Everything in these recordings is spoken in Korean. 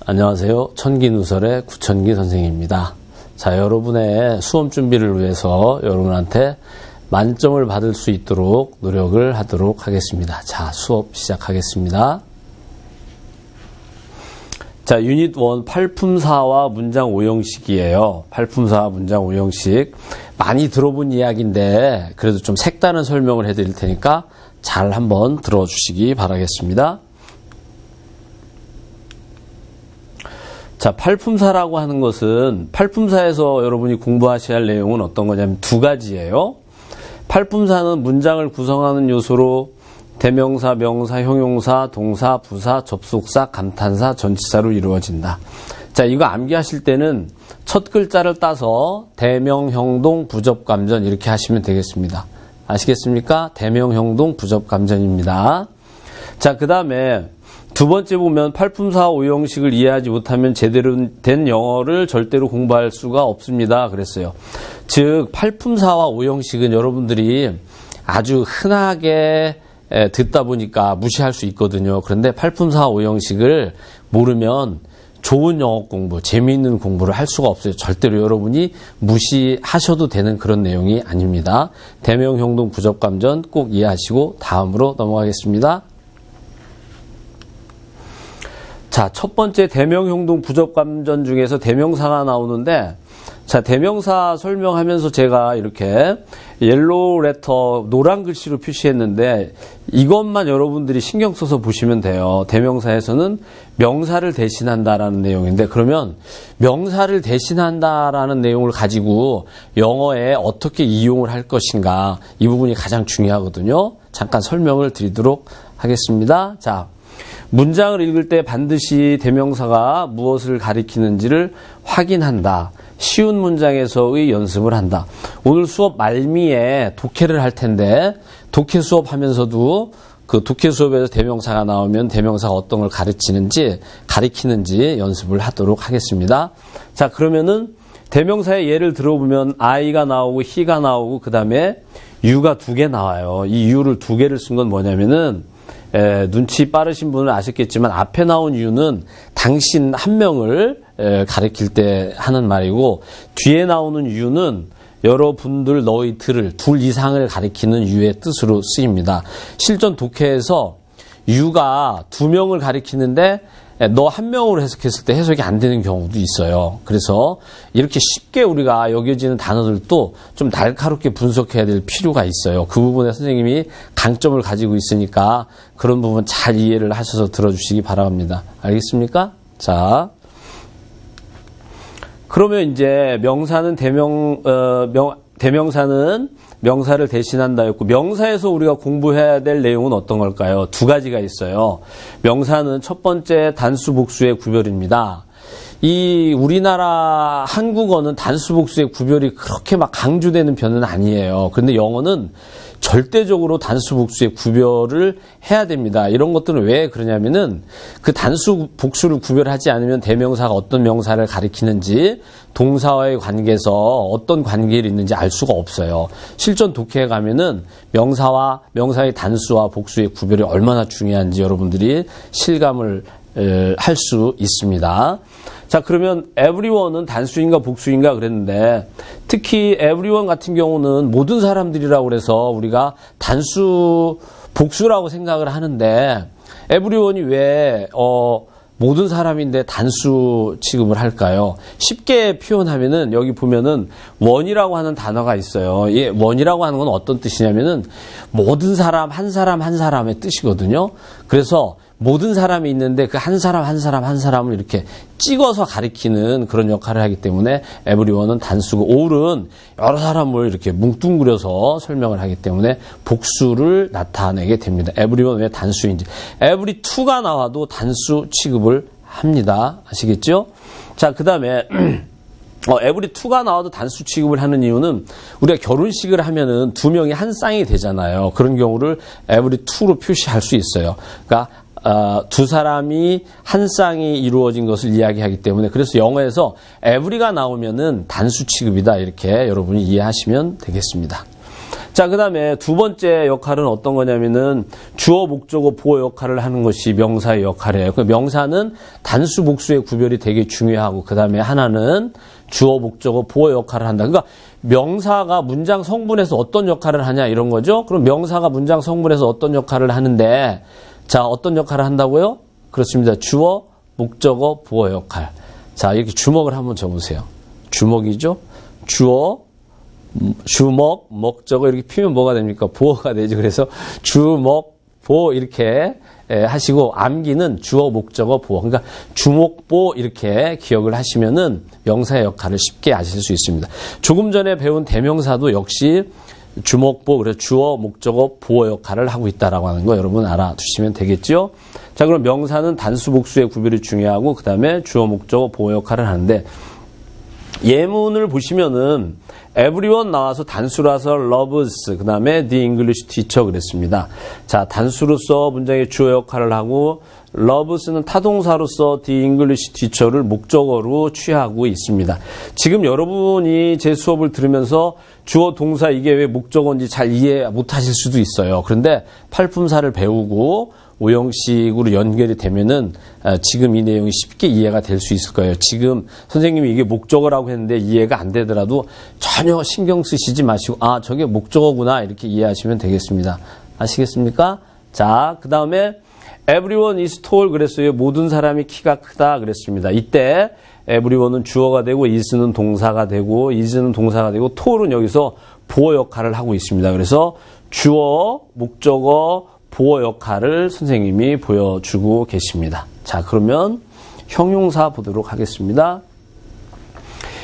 안녕하세요. 천기누설의 구천기 선생입니다. 자, 여러분의 수험 준비를 위해서 여러분한테 만점을 받을 수 있도록 노력을 하도록 하겠습니다. 자, 수업 시작하겠습니다. 자, 유닛 1 팔품사와 문장 오형식이에요. 팔품사와 문장 오형식. 많이 들어본 이야기인데 그래도 좀 색다른 설명을 해드릴 테니까 잘 한번 들어주시기 바라겠습니다. 자, 팔품사라고 하는 것은 팔품사에서 여러분이 공부하셔야 할 내용은 어떤 거냐면 두 가지예요. 팔품사는 문장을 구성하는 요소로 대명사, 명사, 형용사, 동사, 부사, 접속사, 감탄사, 전치사로 이루어진다. 자, 이거 암기하실 때는 첫 글자를 따서 대명, 형동, 부접, 감전 이렇게 하시면 되겠습니다. 아시겠습니까? 대명, 형동, 부접, 감전입니다. 자, 그 다음에 두 번째 보면 팔품사 오형식을 이해하지 못하면 제대로 된 영어를 절대로 공부할 수가 없습니다. 그랬어요. 즉 팔품사와 오형식은 여러분들이 아주 흔하게 듣다 보니까 무시할 수 있거든요. 그런데 팔품사 오형식을 모르면 좋은 영어 공부, 재미있는 공부를 할 수가 없어요. 절대로 여러분이 무시하셔도 되는 그런 내용이 아닙니다. 대명, 형동, 부접, 감전 꼭 이해하시고 다음으로 넘어가겠습니다. 자, 첫 번째 대명, 형동, 부접, 감전 중에서 대명사가 나오는데, 자, 대명사 설명하면서 제가 이렇게 옐로우 레터 노란 글씨로 표시했는데 이것만 여러분들이 신경 써서 보시면 돼요. 대명사에서는 명사를 대신한다라는 내용인데, 그러면 명사를 대신한다라는 내용을 가지고 영어에 어떻게 이용을 할 것인가, 이 부분이 가장 중요하거든요. 잠깐 설명을 드리도록 하겠습니다. 자, 문장을 읽을 때 반드시 대명사가 무엇을 가리키는지를 확인한다. 쉬운 문장에서의 연습을 한다. 오늘 수업 말미에 독해를 할 텐데 독해 수업 하면서도 그 독해 수업에서 대명사가 나오면 대명사가 어떤 걸 가리키는지 연습을 하도록 하겠습니다. 자, 그러면은 대명사의 예를 들어보면 I가 나오고 he가 나오고 그 다음에 you가 두 개 나와요. 이 you를 두 개를 쓴 건 뭐냐면은 눈치 빠르신 분은 아셨겠지만 앞에 나온 you는 당신 한 명을 가리킬 때 하는 말이고, 뒤에 나오는 you는 여러분들, 너희들을, 둘 이상을 가리키는 you의 뜻으로 쓰입니다. 실전 독해에서 you가 두 명을 가리키는데 너 한 명으로 해석했을 때 해석이 안 되는 경우도 있어요. 그래서 이렇게 쉽게 우리가 여겨지는 단어들도 좀 날카롭게 분석해야 될 필요가 있어요. 그 부분에 선생님이 강점을 가지고 있으니까 그런 부분 잘 이해를 하셔서 들어주시기 바랍니다. 알겠습니까? 자, 그러면 이제 명사는 대명사는 명사를 대신한다였고, 명사에서 우리가 공부해야 될 내용은 어떤 걸까요? 두 가지가 있어요. 명사는 첫 번째 단수 복수의 구별입니다. 이 우리나라 한국어는 단수 복수의 구별이 그렇게 막 강조되는 편은 아니에요. 그런데 영어는 절대적으로 단수 복수의 구별을 해야 됩니다. 이런 것들은 왜 그러냐면은 그 단수 복수를 구별하지 않으면 대명사가 어떤 명사를 가리키는지, 동사와의 관계에서 어떤 관계를 있는지 알 수가 없어요. 실전 독해에 가면은 명사의 단수와 복수의 구별이 얼마나 중요한지 여러분들이 실감을 할 수 있습니다. 자, 그러면 everyone은 단수인가 복수인가 그랬는데, 특히 everyone 같은 경우는 모든 사람들이라고 그래서 우리가 단수 복수라고 생각을 하는데, everyone이 왜 모든 사람인데 단수 취급을 할까요? 쉽게 표현하면은 여기 보면은 one이라고 하는 단어가 있어요. 이 one이라고 하는 건 어떤 뜻이냐면은 모든 사람, 한 사람의 뜻이거든요. 그래서 모든 사람이 있는데 그 한 사람을 이렇게 찍어서 가리키는 그런 역할을 하기 때문에 everyone은 단수고, all은 여러 사람을 이렇게 뭉뚱그려서 설명을 하기 때문에 복수를 나타내게 됩니다. everyone 왜 단수인지. every to가 나와도 단수 취급을 합니다. 아시겠죠? 자, 그 다음에 every to가 나와도 단수 취급을 하는 이유는 우리가 결혼식을 하면은 두 명이 한 쌍이 되잖아요. 그런 경우를 every to로 표시할 수 있어요. 그러니까 두 사람이 한 쌍이 이루어진 것을 이야기하기 때문에, 그래서 영어에서 every가 나오면은 단수 취급이다, 이렇게 여러분이 이해하시면 되겠습니다. 자, 그 다음에 두 번째 역할은 어떤 거냐면은 주어, 목적어, 보어 역할을 하는 것이 명사의 역할이에요. 그 명사는 단수, 복수의 구별이 되게 중요하고, 그 다음에 하나는 주어, 목적어, 보어 역할을 한다. 그러니까 명사가 문장 성분에서 어떤 역할을 하냐 이런 거죠. 그럼 명사가 문장 성분에서 어떤 역할을 하는데, 자, 어떤 역할을 한다고요? 그렇습니다. 주어, 목적어, 보어 역할. 자, 이렇게 주먹을 한번 줘보세요. 주먹이죠? 주어, 주먹, 목적어 이렇게 피면 뭐가 됩니까? 보어가 되죠. 그래서 주먹, 보 이렇게 하시고 암기는 주어, 목적어, 보어. 그러니까 주목보 이렇게 기억을 하시면은 명사의 역할을 쉽게 아실 수 있습니다. 조금 전에 배운 대명사도 역시 주목보, 그래서 주어, 목적어, 보어 역할을 하고 있다라고 하는 거 여러분 알아두시면 되겠죠. 자, 그럼 명사는 단수, 복수의 구별이 중요하고 그 다음에 주어, 목적어, 보어 역할을 하는데 예문을 보시면은 everyone 나와서 단수라서 loves, 그 다음에 the English teacher 그랬습니다. 자, 단수로서 문장의 주어 역할을 하고 loves는 타동사로서 the English teacher를 목적어로 취하고 있습니다. 지금 여러분이 제 수업을 들으면서 주어, 동사 이게 왜 목적어인지 잘 이해 못하실 수도 있어요. 그런데 팔품사를 배우고 오형식으로 연결이 되면은 지금 이 내용이 쉽게 이해가 될 수 있을 거예요. 지금 선생님이 이게 목적어라고 했는데 이해가 안 되더라도 전혀 신경 쓰시지 마시고 아, 저게 목적어구나 이렇게 이해하시면 되겠습니다. 아시겠습니까? 자, 그 다음에 everyone is tall 그랬어요. 모든 사람이 키가 크다 그랬습니다. 이때 everyone은 주어가 되고 is는 동사가 되고 is는 동사가 되고 tall은 여기서 보어 역할을 하고 있습니다. 그래서 주어, 목적어, 보어 역할을 선생님이 보여주고 계십니다. 자, 그러면 형용사 보도록 하겠습니다.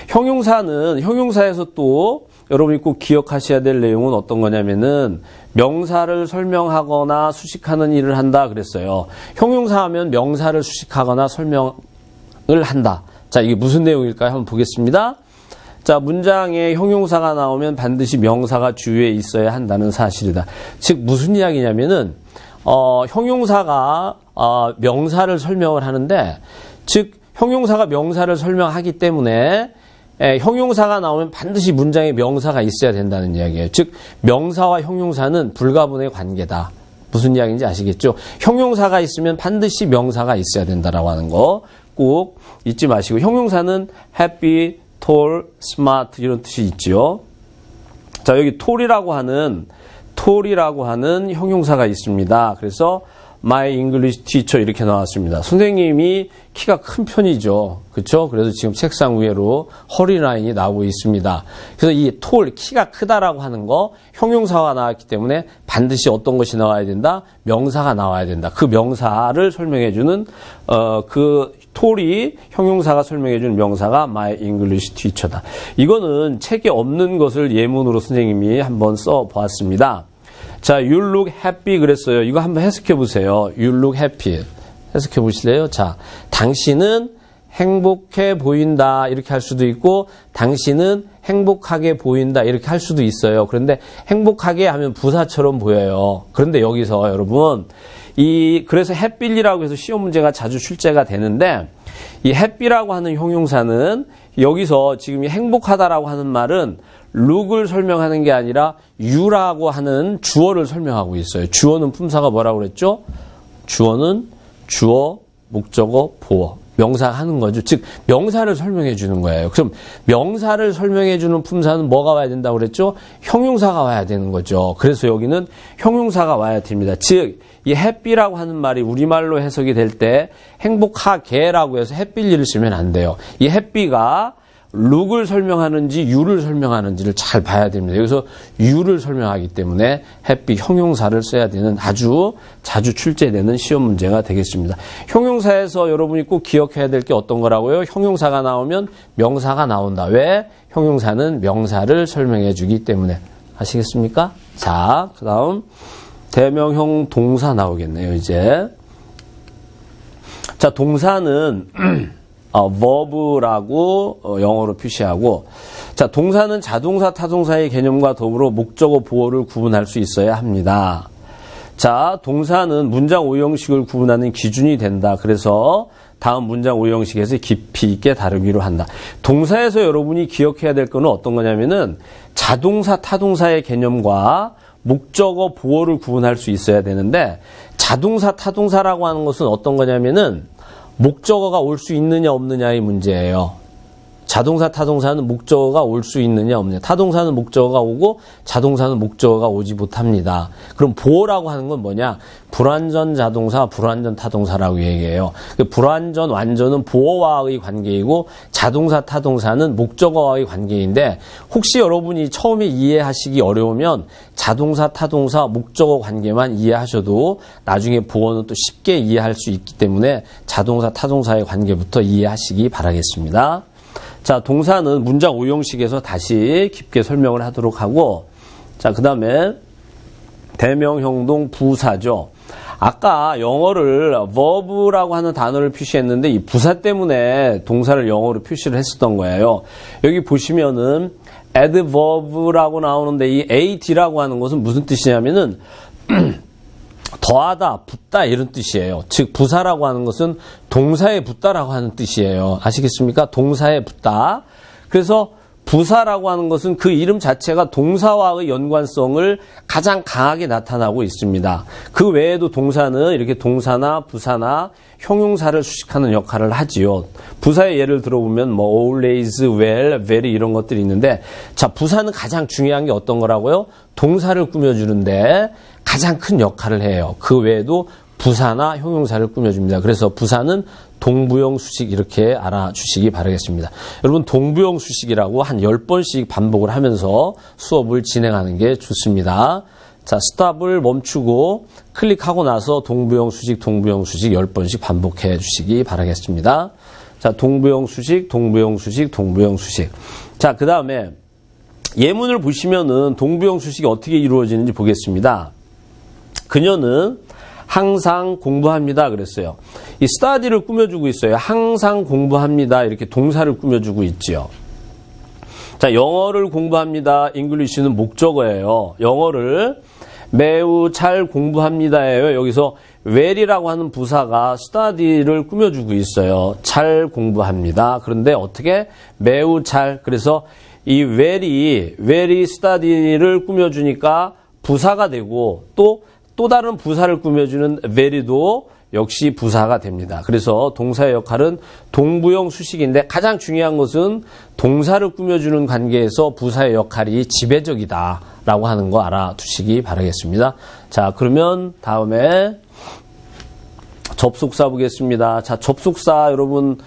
형용사는 형용사에서 또 여러분이 꼭 기억하셔야 될 내용은 어떤 거냐면은 명사를 설명하거나 수식하는 일을 한다 그랬어요. 형용사 하면 명사를 수식하거나 설명을 한다. 자, 이게 무슨 내용일까요? 한번 보겠습니다. 자, 문장에 형용사가 나오면 반드시 명사가 주위에 있어야 한다는 사실이다. 즉 무슨 이야기냐면은 형용사가 명사를 설명을 하는데 즉 형용사가 명사를 설명하기 때문에 형용사가 나오면 반드시 문장에 명사가 있어야 된다는 이야기예요. 즉 명사와 형용사는 불가분의 관계다. 무슨 이야기인지 아시겠죠? 형용사가 있으면 반드시 명사가 있어야 된다라고 하는 거 꼭 잊지 마시고 형용사는 happy, tall, smart 이런 뜻이 있죠. 자, 여기 tall이라고 하는 형용사가 있습니다. 그래서 my English teacher 이렇게 나왔습니다. 선생님이 키가 큰 편이죠. 그렇죠? 그래서 지금 책상 위로 허리 라인이 나오고 있습니다. 그래서 이 tall, 키가 크다라고 하는 거 형용사가 나왔기 때문에 반드시 어떤 것이 나와야 된다? 명사가 나와야 된다. 그 명사를 설명해 주는 그 tall이 형용사가 설명해 주는 명사가 my English teacher다. 이거는 책에 없는 것을 예문으로 선생님이 한번 써 보았습니다. 자, you look happy 그랬어요. 이거 한번 해석해 보세요. you look happy. 해석해 보실래요? 자, 당신은 행복해 보인다. 이렇게 할 수도 있고, 당신은 행복하게 보인다. 이렇게 할 수도 있어요. 그런데 행복하게 하면 부사처럼 보여요. 그런데 여기서 여러분, 그래서 happy라고 해서 시험 문제가 자주 출제가 되는데, 이 happy라고 하는 형용사는 여기서 지금 이 행복하다라고 하는 말은 look을 설명하는 게 아니라 you라고 하는 주어를 설명하고 있어요. 주어는 품사가 뭐라고 그랬죠? 주어는 주어, 목적어, 보어. 명사가 하는 거죠. 즉 명사를 설명해 주는 거예요. 그럼 명사를 설명해 주는 품사는 뭐가 와야 된다고 그랬죠? 형용사가 와야 되는 거죠. 그래서 여기는 형용사가 와야 됩니다. 즉 이 happy라고 하는 말이 우리말로 해석이 될 때 행복하게라고 해서 happy를 쓰면 안 돼요. 이 happy가 look을 설명하는지 you를 설명하는지를 잘 봐야 됩니다. 여기서 you를 설명하기 때문에 happy 형용사를 써야 되는 아주 자주 출제되는 시험 문제가 되겠습니다. 형용사에서 여러분이 꼭 기억해야 될 게 어떤 거라고요? 형용사가 나오면 명사가 나온다. 왜? 형용사는 명사를 설명해 주기 때문에. 아시겠습니까? 자, 그 다음 대명형 동사 나오겠네요. 이제 자, 동사는 verb라고 영어로 표시하고, 자, 동사는 자동사, 타동사의 개념과 더불어 목적어, 보어를 구분할 수 있어야 합니다. 자, 동사는 문장 오형식을 구분하는 기준이 된다. 그래서 다음 문장 오형식에서 깊이 있게 다루기로 한다. 동사에서 여러분이 기억해야 될 거는 어떤 거냐면은 자동사, 타동사의 개념과 목적어, 보어를 구분할 수 있어야 되는데 자동사, 타동사라고 하는 것은 어떤 거냐면은 목적어가 올 수 있느냐 없느냐의 문제예요. 자동사, 타동사는 목적어가 올 수 있느냐 없느냐. 타동사는 목적어가 오고 자동사는 목적어가 오지 못합니다. 그럼 보어라고 하는 건 뭐냐? 불완전 자동사, 불완전 타동사라고 얘기해요. 불완전 완전은 보어와의 관계이고 자동사, 타동사는 목적어와의 관계인데 혹시 여러분이 처음에 이해하시기 어려우면 자동사, 타동사, 목적어 관계만 이해하셔도 나중에 보어는 또 쉽게 이해할 수 있기 때문에 자동사, 타동사의 관계부터 이해하시기 바라겠습니다. 자, 동사는 문장 오형식에서 다시 깊게 설명을 하도록 하고, 자, 그 다음에 대명형동 부사죠. 아까 영어를 verb라고 하는 단어를 표시했는데 이 부사 때문에 동사를 영어로 표시를 했었던 거예요. 여기 보시면은 adverb라고 나오는데 이 ad라고 하는 것은 무슨 뜻이냐면은 더하다, 붙다 이런 뜻이에요. 즉 부사라고 하는 것은 동사에 붙다라고 하는 뜻이에요. 아시겠습니까? 동사에 붙다. 그래서 부사라고 하는 것은 그 이름 자체가 동사와의 연관성을 가장 강하게 나타나고 있습니다. 그 외에도 동사는 이렇게 동사나 부사나 형용사를 수식하는 역할을 하지요. 부사의 예를 들어보면 뭐 always, well, very 이런 것들이 있는데 자, 부사는 가장 중요한 게 어떤 거라고요? 동사를 꾸며주는데 가장 큰 역할을 해요. 그 외에도 부사나 형용사를 꾸며줍니다. 그래서 부사는 동부형 수식 이렇게 알아주시기 바라겠습니다. 여러분 동부형 수식이라고 한 10번씩 반복을 하면서 수업을 진행하는 게 좋습니다. 자, 스탑을 멈추고 클릭하고 나서 동부형 수식 10번씩 반복해 주시기 바라겠습니다. 자, 동부형 수식, 동부형 수식, 동부형 수식. 자, 그 다음에 예문을 보시면은 동부형 수식이 어떻게 이루어지는지 보겠습니다. 그녀는 항상 공부합니다 그랬어요. 이 study를 꾸며주고 있어요. 항상 공부합니다 이렇게 동사를 꾸며주고 있죠. 자, 영어를 공부합니다. English는 목적어예요. 영어를 매우 잘 공부합니다예요. 여기서 well이라고 하는 부사가 study를 꾸며주고 있어요. 잘 공부합니다. 그런데 어떻게? 매우 잘. 그래서 이 well이 study를 꾸며주니까 부사가 되고 또 다른 부사를 꾸며주는 very도 역시 부사가 됩니다. 그래서 동사의 역할은 동부형 수식인데 가장 중요한 것은 동사를 꾸며주는 관계에서 부사의 역할이 지배적이다라고 하는 거 알아두시기 바라겠습니다. 자, 그러면 다음에 접속사 보겠습니다. 자, 접속사 여러분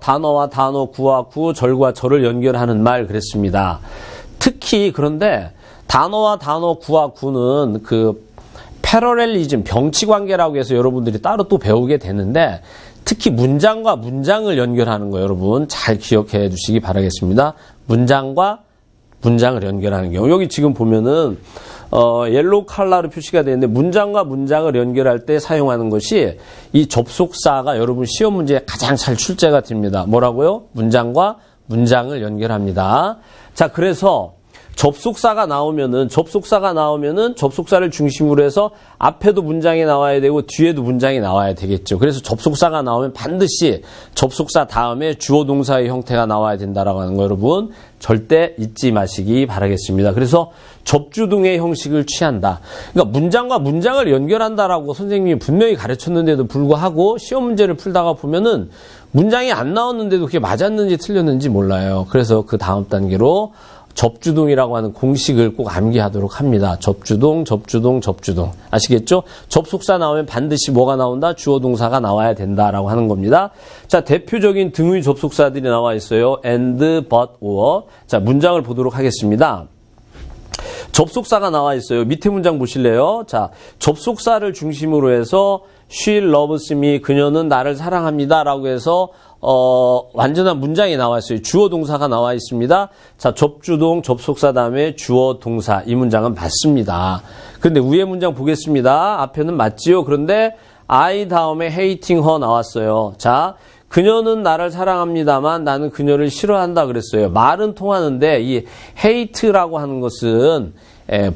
단어와 단어, 구와 구, 절과 절을 연결하는 말 그랬습니다. 특히 그런데 단어와 단어, 구와 구는 그 패러렐리즘, 병치관계라고 해서 여러분들이 따로 또 배우게 되는데 특히 문장과 문장을 연결하는 거 여러분 잘 기억해 주시기 바라겠습니다. 문장과 문장을 연결하는 경우 여기 지금 보면은 옐로우 컬러로 표시가 되는데 문장과 문장을 연결할 때 사용하는 것이 이 접속사가 여러분 시험 문제에 가장 잘 출제가 됩니다. 뭐라고요? 문장과 문장을 연결합니다. 자, 그래서 접속사가 나오면은 접속사를 중심으로 해서 앞에도 문장이 나와야 되고 뒤에도 문장이 나와야 되겠죠. 그래서 접속사가 나오면 반드시 접속사 다음에 주어 동사의 형태가 나와야 된다라고 하는 거 여러분 절대 잊지 마시기 바라겠습니다. 그래서 접주동의 형식을 취한다. 그러니까 문장과 문장을 연결한다라고 선생님이 분명히 가르쳤는데도 불구하고 시험 문제를 풀다가 보면은 문장이 안 나왔는데도 그게 맞았는지 틀렸는지 몰라요. 그래서 그 다음 단계로 접주동이라고 하는 공식을 꼭 암기하도록 합니다. 접주동. 아시겠죠? 접속사 나오면 반드시 뭐가 나온다? 주어 동사가 나와야 된다라고 하는 겁니다. 자, 대표적인 등의 접속사들이 나와 있어요. and, but, or. 자, 문장을 보도록 하겠습니다. 접속사가 나와 있어요. 밑에 문장 보실래요? 자, 접속사를 중심으로 해서 she loves me, 그녀는 나를 사랑합니다 라고 해서 완전한 문장이 나와 있어요. 주어 동사가 나와 있습니다. 자, 접주동, 접속사 다음에 주어 동사. 이 문장은 맞습니다. 그런데 위에 문장 보겠습니다. 앞에는 맞지요. 그런데 I 다음에 hating her 나왔어요. 자, 그녀는 나를 사랑합니다만 나는 그녀를 싫어한다 그랬어요. 말은 통하는데 이 hate라고 하는 것은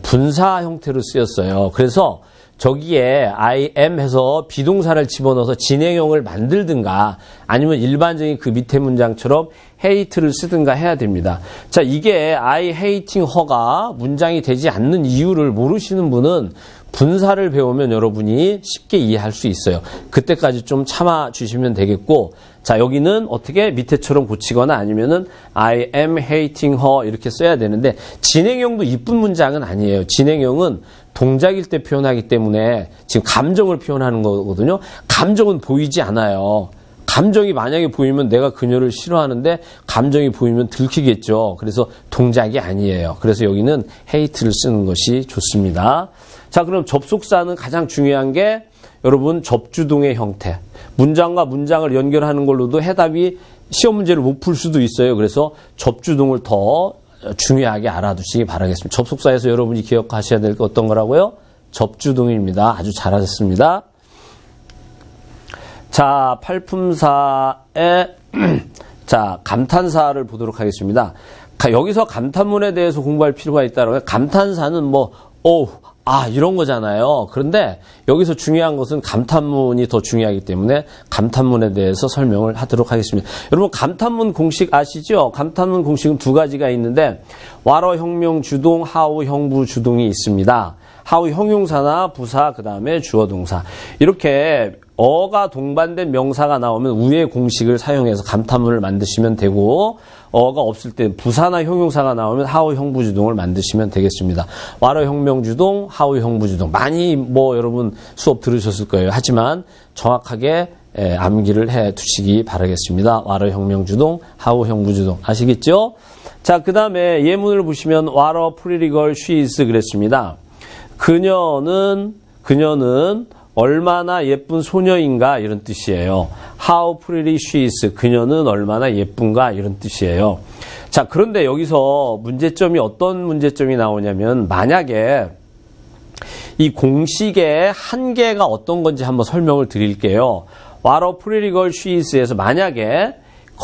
분사 형태로 쓰였어요. 그래서 저기에 I am 해서 비동사를 집어넣어서 진행형을 만들든가 아니면 일반적인 그 밑에 문장처럼 hate를 쓰든가 해야 됩니다. 자, 이게 I hating her가 문장이 되지 않는 이유를 모르시는 분은 분사를 배우면 여러분이 쉽게 이해할 수 있어요. 그때까지 좀 참아 주시면 되겠고, 자, 여기는 어떻게 밑에처럼 고치거나 아니면은 I am hating her 이렇게 써야 되는데, 진행형도 이쁜 문장은 아니에요. 진행형은 동작일 때 표현하기 때문에 지금 감정을 표현하는 거거든요. 감정은 보이지 않아요. 감정이 만약에 보이면 내가 그녀를 싫어하는데 감정이 보이면 들키겠죠. 그래서 동작이 아니에요. 그래서 여기는 hate를 쓰는 것이 좋습니다. 자, 그럼 접속사는 가장 중요한 게 여러분 접주동의 형태. 문장과 문장을 연결하는 걸로도 해답이 시험 문제를 못 풀 수도 있어요. 그래서 접주동을 더 중요하게 알아두시기 바라겠습니다. 접속사에서 여러분이 기억하셔야 될 게 어떤 거라고요? 접주동입니다. 아주 잘하셨습니다. 자, 팔품사의 자, 감탄사를 보도록 하겠습니다. 여기서 감탄문에 대해서 공부할 필요가 있다는 거예요. 감탄사는 뭐 이런 거잖아요. 그런데 여기서 중요한 것은 감탄문이 더 중요하기 때문에 감탄문에 대해서 설명을 하도록 하겠습니다. 여러분, 감탄문 공식 아시죠? 감탄문 공식은 두 가지가 있는데 와러 형용 주동, 하우 형부 주동이 있습니다. 하우 형용사나 부사, 그 다음에 주어 동사. 이렇게 어가 동반된 명사가 나오면 위의 공식을 사용해서 감탄문을 만드시면 되고, 어가 없을 때 부사나 형용사가 나오면 하우 형부주동을 만드시면 되겠습니다. 와러 형명주동, 하우 형부주동. 많이 여러분 수업 들으셨을 거예요. 하지만 정확하게 암기를 해 두시기 바라겠습니다. 와러 형명주동, 하우 형부주동. 아시겠죠? 자, 그 다음에 예문을 보시면 와러 pretty girl she is 그랬습니다. 그녀는 얼마나 예쁜 소녀인가 이런 뜻이에요. How pretty she is. 그녀는 얼마나 예쁜가 이런 뜻이에요. 자, 그런데 여기서 문제점이 어떤 문제점이 나오냐면 만약에 이 공식의 한계가 어떤 건지 한번 설명을 드릴게요. What a pretty girl she is에서 만약에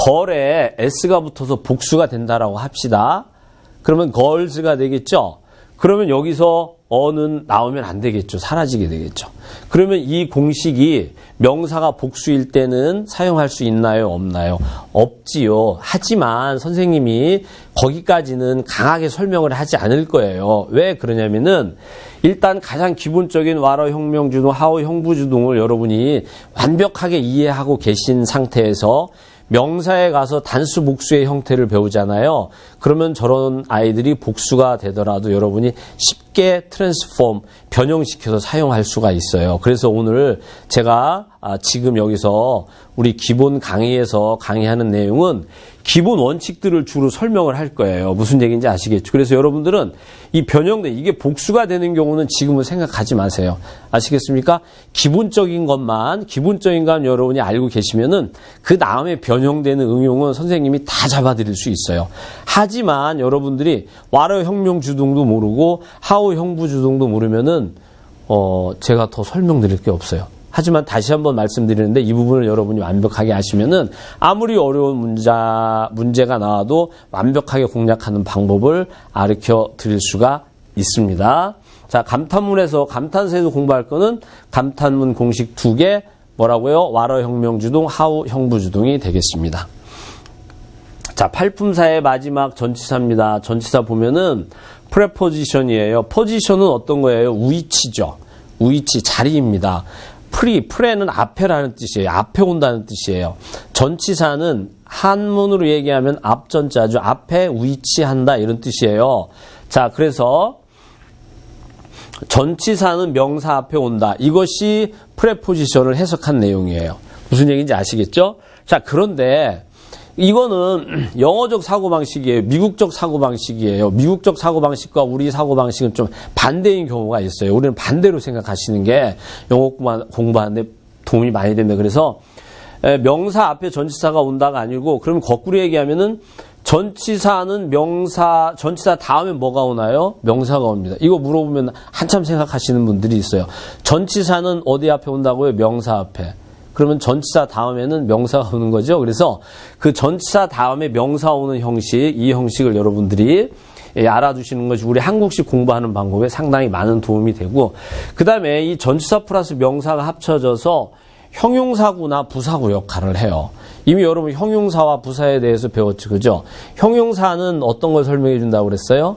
girl에 s가 붙어서 복수가 된다라고 합시다. 그러면 girls가 되겠죠. 그러면 여기서 어는 나오면 안 되겠죠. 사라지게 되겠죠. 그러면 이 공식이 명사가 복수일 때는 사용할 수 있나요? 없나요? 없지요. 하지만 선생님이 거기까지는 강하게 설명을 하지 않을 거예요. 왜 그러냐면은 일단 가장 기본적인 와러 형명주동, 하우 형부주동을 여러분이 완벽하게 이해하고 계신 상태에서 명사에 가서 단수 복수의 형태를 배우잖아요. 그러면 저런 아이들이 복수가 되더라도 여러분이 쉽게 트랜스폼, 변형시켜서 사용할 수가 있어요. 그래서 오늘 제가 지금 여기서 우리 기본 강의에서 강의하는 내용은 기본 원칙들을 주로 설명을 할 거예요. 무슨 얘기인지 아시겠죠? 그래서 여러분들은 이 변형된, 이게 복수가 되는 경우는 지금은 생각하지 마세요. 아시겠습니까? 기본적인 것만 여러분이 알고 계시면은 그 다음에 변형되는 응용은 선생님이 다 잡아드릴 수 있어요. 하지만 여러분들이 와러 형용 주동도 모르고 하우 형부 주동도 모르면은 제가 더 설명드릴 게 없어요. 하지만 다시 한번 말씀드리는데 이 부분을 여러분이 완벽하게 아시면은 아무리 어려운 문제가 나와도 완벽하게 공략하는 방법을 가르쳐 드릴 수가 있습니다. 자, 감탄문에서 감탄사에서 공부할 거는 감탄문 공식 2개 뭐라고요? 와러 형명주동, 하우 형부주동이 되겠습니다. 자, 팔품사의 마지막 전치사입니다. 전치사 보면은 프레포지션이에요. 포지션은 어떤 거예요? 위치죠. 위치, 자리입니다. 프레는 앞에라는 뜻이에요. 앞에 온다는 뜻이에요. 전치사는 한문으로 얘기하면 앞전자죠. 앞에 위치한다 이런 뜻이에요. 자, 그래서 전치사는 명사 앞에 온다. 이것이 프레포지션을 해석한 내용이에요. 무슨 얘기인지 아시겠죠? 자, 그런데 이거는 영어적 사고방식이에요. 미국적 사고방식이에요. 미국적 사고방식과 우리 사고방식은 좀 반대인 경우가 있어요. 우리는 반대로 생각하시는 게 영어 공부하는데 도움이 많이 됩니다. 그래서 명사 앞에 전치사가 온다가 아니고 그럼 거꾸로 얘기하면은 전치사는 전치사 다음에 뭐가 오나요? 명사가 옵니다. 이거 물어보면 한참 생각하시는 분들이 있어요. 전치사는 어디 앞에 온다고요? 명사 앞에. 그러면 전치사 다음에는 명사가 오는 거죠. 그래서 그 전치사 다음에 명사 오는 형식, 이 형식을 여러분들이 알아두시는 것이 우리 한국식 공부하는 방법에 상당히 많은 도움이 되고, 그 다음에 이 전치사 플러스 명사가 합쳐져서 형용사구나 부사구 역할을 해요. 이미 여러분 형용사와 부사에 대해서 배웠죠, 그죠? 형용사는 어떤 걸 설명해 준다고 그랬어요?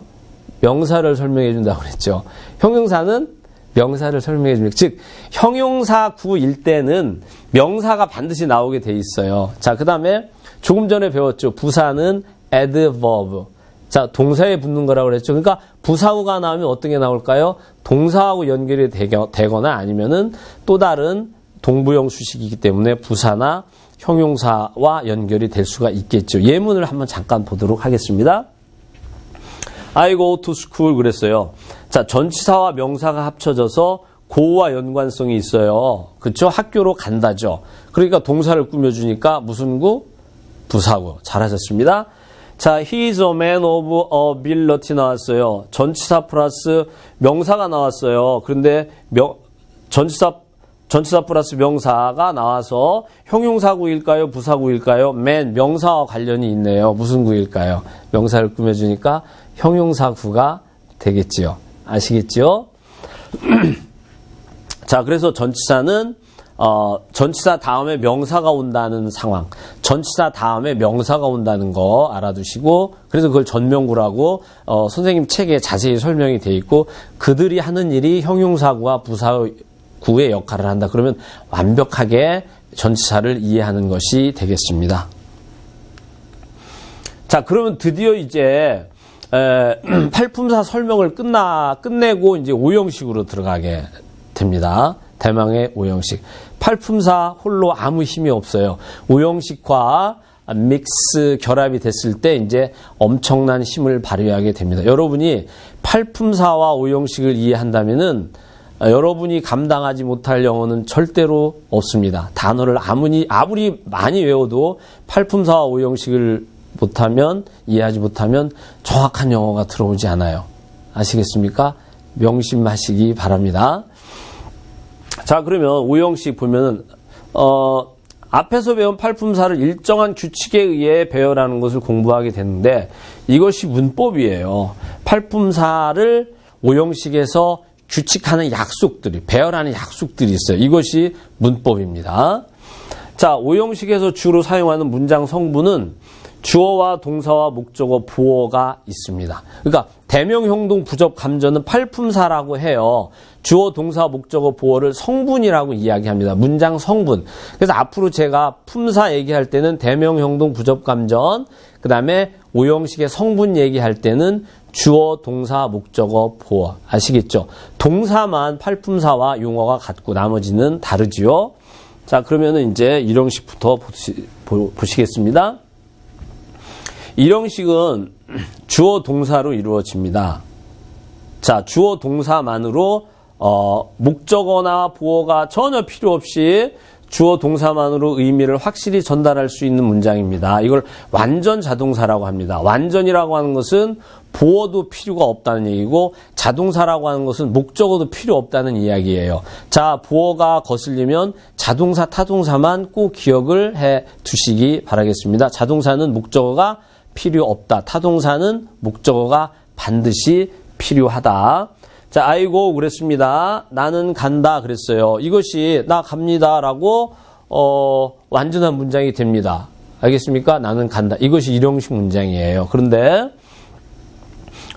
명사를 설명해 준다고 그랬죠. 형용사는 명사를 설명해 줍니다. 즉 형용사구일 때는 명사가 반드시 나오게 돼 있어요. 자, 그 다음에 조금 전에 배웠죠. 부사는 adverb. 자, 동사에 붙는 거라고 그랬죠. 그러니까 부사구가 나오면 어떤 게 나올까요? 동사하고 연결이 되거나 아니면은 또 다른 동부형 수식이기 때문에 부사나 형용사와 연결이 될 수가 있겠죠. 예문을 한번 잠깐 보도록 하겠습니다. I go to school 그랬어요. 자, 전치사와 명사가 합쳐져서 go와 연관성이 있어요. 그렇죠? 학교로 간다죠. 그러니까 동사를 꾸며주니까 무슨 구? 부사구. 잘하셨습니다. 자, he is a man of ability 나왔어요. 전치사 플러스 명사가 나왔어요. 그런데 전치사 플러스 명사가 나와서 형용사구일까요? 부사구일까요? man, 명사와 관련이 있네요. 무슨 구일까요? 명사를 꾸며주니까 형용사구가 되겠지요. 아시겠지요? 자, 그래서 전치사는 전치사 다음에 명사가 온다는 상황, 전치사 다음에 명사가 온다는 거 알아두시고, 그래서 그걸 전명구라고 선생님 책에 자세히 설명이 돼 있고, 그들이 하는 일이 형용사구와 부사구의 역할을 한다. 그러면 완벽하게 전치사를 이해하는 것이 되겠습니다. 자, 그러면 드디어 이제 팔품사 설명을 끝내고 이제 오형식으로 들어가게 됩니다. 대망의 오형식. 팔품사 홀로 아무 힘이 없어요. 오형식과 믹스 결합이 됐을 때 이제 엄청난 힘을 발휘하게 됩니다. 여러분이 팔품사와 오형식을 이해한다면은 여러분이 감당하지 못할 영어는 절대로 없습니다. 단어를 아무리 많이 외워도 팔품사와 오형식을 이해하지 못하면 정확한 영어가 들어오지 않아요. 아시겠습니까? 명심하시기 바랍니다. 자, 그러면 오형식 보면은, 앞에서 배운 팔품사를 일정한 규칙에 의해 배열하는 것을 공부하게 되는데, 이것이 문법이에요. 팔품사를 오형식에서 규칙하는 약속들이, 배열하는 약속들이 있어요. 이것이 문법입니다. 자, 오형식에서 주로 사용하는 문장 성분은 주어와 동사와 목적어, 보어가 있습니다. 그러니까 대명형동 부접 감전은 팔품사라고 해요. 주어, 동사, 목적어, 보어를 성분이라고 이야기합니다. 문장 성분. 그래서 앞으로 제가 품사 얘기할 때는 대명형동 부접 감전, 그 다음에 오형식의 성분 얘기할 때는 주어, 동사, 목적어, 보어. 아시겠죠? 동사만 팔품사와 용어가 같고 나머지는 다르지요. 자, 그러면은 이제 일형식부터 보시겠습니다. 일형식은 주어 동사로 이루어집니다. 자, 주어 동사만으로 목적어나 보어가 전혀 필요 없이 주어 동사만으로 의미를 확실히 전달할 수 있는 문장입니다. 이걸 완전 자동사라고 합니다. 완전이라고 하는 것은 보어도 필요가 없다는 얘기고, 자동사라고 하는 것은 목적어도 필요 없다는 이야기예요. 자, 보어가 거슬리면 자동사, 타동사만 꼭 기억을 해 두시기 바라겠습니다. 자동사는 목적어가 필요 없다. 타동사는 목적어가 반드시 필요하다. 자, I go 그랬습니다. 나는 간다 그랬어요. 이것이 나 갑니다라고 완전한 문장이 됩니다. 알겠습니까? 나는 간다. 이것이 일형식 문장이에요. 그런데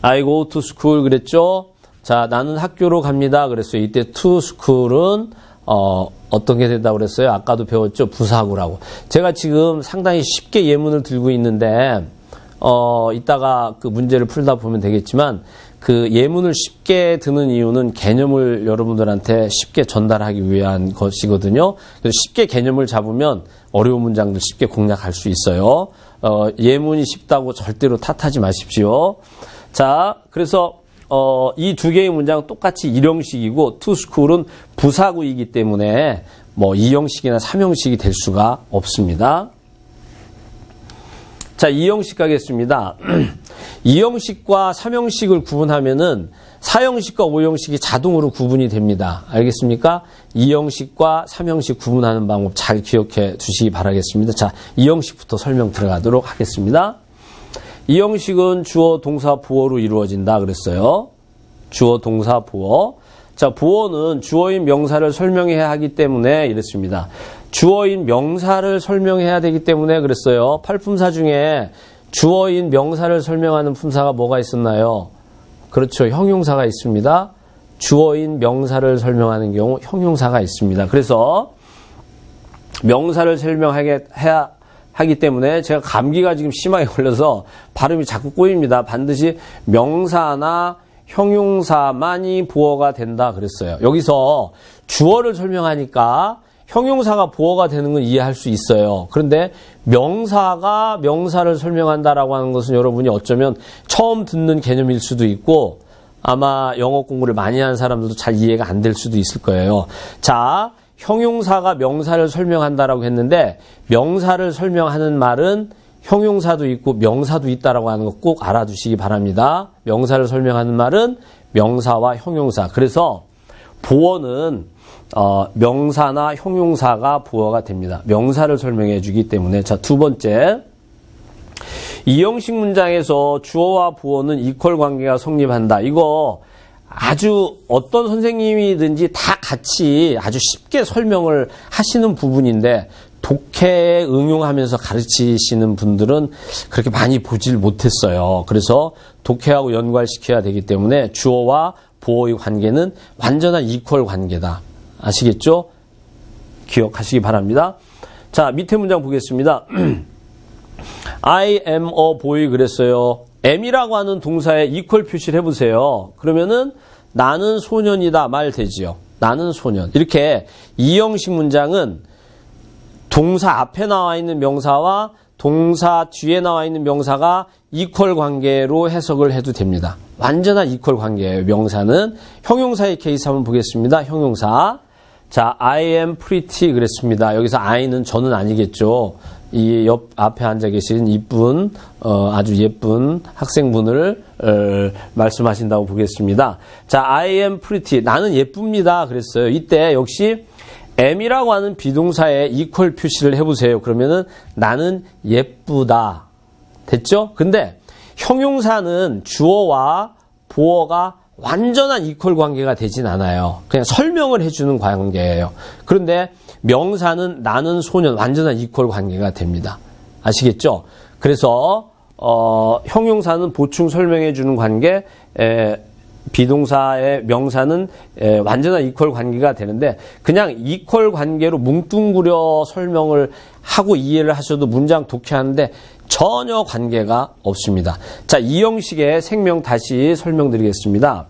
I go to school 그랬죠. 자, 나는 학교로 갑니다 그랬어요. 이때 to school은 어떤 게 된다고 그랬어요? 아까도 배웠죠. 부사구라고. 제가 지금 상당히 쉽게 예문을 들고 있는데 이따가 그 문제를 풀다 보면 되겠지만, 그 예문을 쉽게 드는 이유는 개념을 여러분들한테 쉽게 전달하기 위한 것이거든요. 그래서 쉽게 개념을 잡으면 어려운 문장들 쉽게 공략할 수 있어요. 예문이 쉽다고 절대로 탓하지 마십시오. 자, 그래서 이 두 개의 문장은 똑같이 일형식이고 to school은 부사구이기 때문에 뭐 2형식이나 3형식이 될 수가 없습니다. 자, 2형식 가겠습니다. 2형식과 3형식을 구분하면은 4형식과 5형식이 자동으로 구분이 됩니다. 알겠습니까? 2형식과 3형식 구분하는 방법 잘 기억해 두시기 바라겠습니다. 자, 2형식부터 설명 들어가도록 하겠습니다. 이 형식은 주어, 동사, 보어로 이루어진다 그랬어요. 주어, 동사, 보어. 자, 보어는 주어인 명사를 설명해야 하기 때문에 이랬습니다. 주어인 명사를 설명해야 되기 때문에 그랬어요. 8품사 중에 주어인 명사를 설명하는 품사가 뭐가 있었나요? 그렇죠. 형용사가 있습니다. 주어인 명사를 설명하는 경우 형용사가 있습니다. 그래서 명사를 설명해야 하기 때문에 제가 감기가 지금 심하게 걸려서 발음이 자꾸 꼬입니다. 반드시 명사나 형용사만이 보어가 된다 그랬어요. 여기서 주어를 설명하니까 형용사가 보어가 되는 건 이해할 수 있어요. 그런데 명사가 명사를 설명한다라고 하는 것은 여러분이 어쩌면 처음 듣는 개념일 수도 있고 아마 영어 공부를 많이 하는 사람들도 잘 이해가 안 될 수도 있을 거예요. 자, 형용사가 명사를 설명한다라고 했는데 명사를 설명하는 말은 형용사도 있고 명사도 있다라고 하는 거 꼭 알아두시기 바랍니다. 명사를 설명하는 말은 명사와 형용사. 그래서 보어는 명사나 형용사가 보어가 됩니다. 명사를 설명해 주기 때문에. 자, 두 번째. 이 형식 문장에서 주어와 보어는 이퀄 관계가 성립한다. 이거 아주 어떤 선생님이든지 다 같이 아주 쉽게 설명을 하시는 부분인데 독해에 응용하면서 가르치시는 분들은 그렇게 많이 보질 못했어요. 그래서 독해하고 연관시켜야 되기 때문에 주어와 보어의 관계는 완전한 이퀄 관계다. 아시겠죠? 기억하시기 바랍니다. 자, 밑에 문장 보겠습니다. I am a boy 그랬어요. am이라고 하는 동사에 이퀄 표시를 해보세요. 그러면은 나는 소년이다 말 되지요. 나는 소년. 이렇게 이 형식 문장은 동사 앞에 나와 있는 명사와 동사 뒤에 나와 있는 명사가 이퀄 관계로 해석을 해도 됩니다. 완전한 이퀄 관계예요. 명사는. 형용사의 케이스 한번 보겠습니다. 형용사. 자, I am pretty 그랬습니다. 여기서 I는 저는 아니겠죠. 이 옆 앞에 앉아 계신 이쁜 아주 예쁜 학생분을 말씀하신다고 보겠습니다. 자, I am pretty. 나는 예쁩니다. 그랬어요. 이때 역시 am이라고 하는 비동사에 이퀄 표시를 해보세요. 그러면은 나는 예쁘다. 됐죠? 근데 형용사는 주어와 보어가 완전한 이퀄 관계가 되진 않아요. 그냥 설명을 해주는 관계예요. 그런데 명사는 나는 소년 완전한 이퀄 관계가 됩니다. 아시겠죠? 그래서 형용사는 보충 설명해주는 관계, 비동사의 명사는 완전한 이퀄 관계가 되는데 그냥 이퀄 관계로 뭉뚱그려 설명을 하고 이해를 하셔도 문장 독해하는데 전혀 관계가 없습니다. 자, 이 형식의 생명 다시 설명드리겠습니다.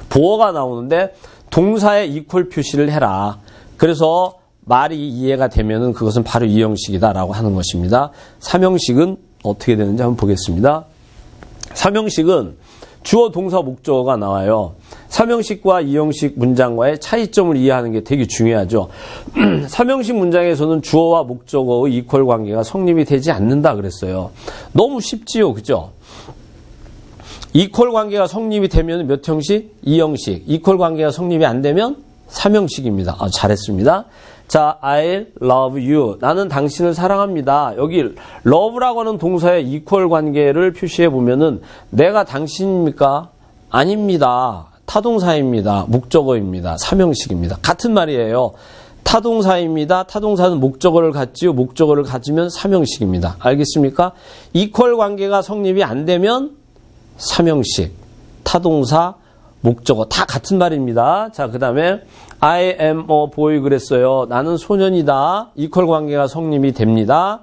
보어가 나오는데 동사에 이퀄 표시를 해라. 그래서 말이 이해가 되면은 그것은 바로 이 형식이다라고 하는 것입니다. 3형식은 어떻게 되는지 한번 보겠습니다. 3형식은 주어, 동사, 목적어가 나와요. 3형식과 2형식 문장과의 차이점을 이해하는 게 되게 중요하죠. 3형식 문장에서는 주어와 목적어의 이퀄 관계가 성립이 되지 않는다 그랬어요. 너무 쉽지요, 그죠? 이퀄 관계가 성립이 되면 몇 형식? 2형식. 이퀄 관계가 성립이 안 되면 3형식입니다. 잘했습니다. 자, I love you. 나는 당신을 사랑합니다. 여기 love라고 하는 동사의 이퀄 관계를 표시해 보면은 내가 당신입니까? 아닙니다. 타동사입니다. 목적어입니다. 3형식입니다. 같은 말이에요. 타동사입니다. 타동사는 목적어를 갖지요. 목적어를 가지면 3형식입니다. 알겠습니까? 이퀄 관계가 성립이 안 되면 3형식. 타동사, 목적어 다 같은 말입니다. 자, 그 다음에 I am a boy 그랬어요. 나는 소년이다. 이퀄 관계가 성립이 됩니다.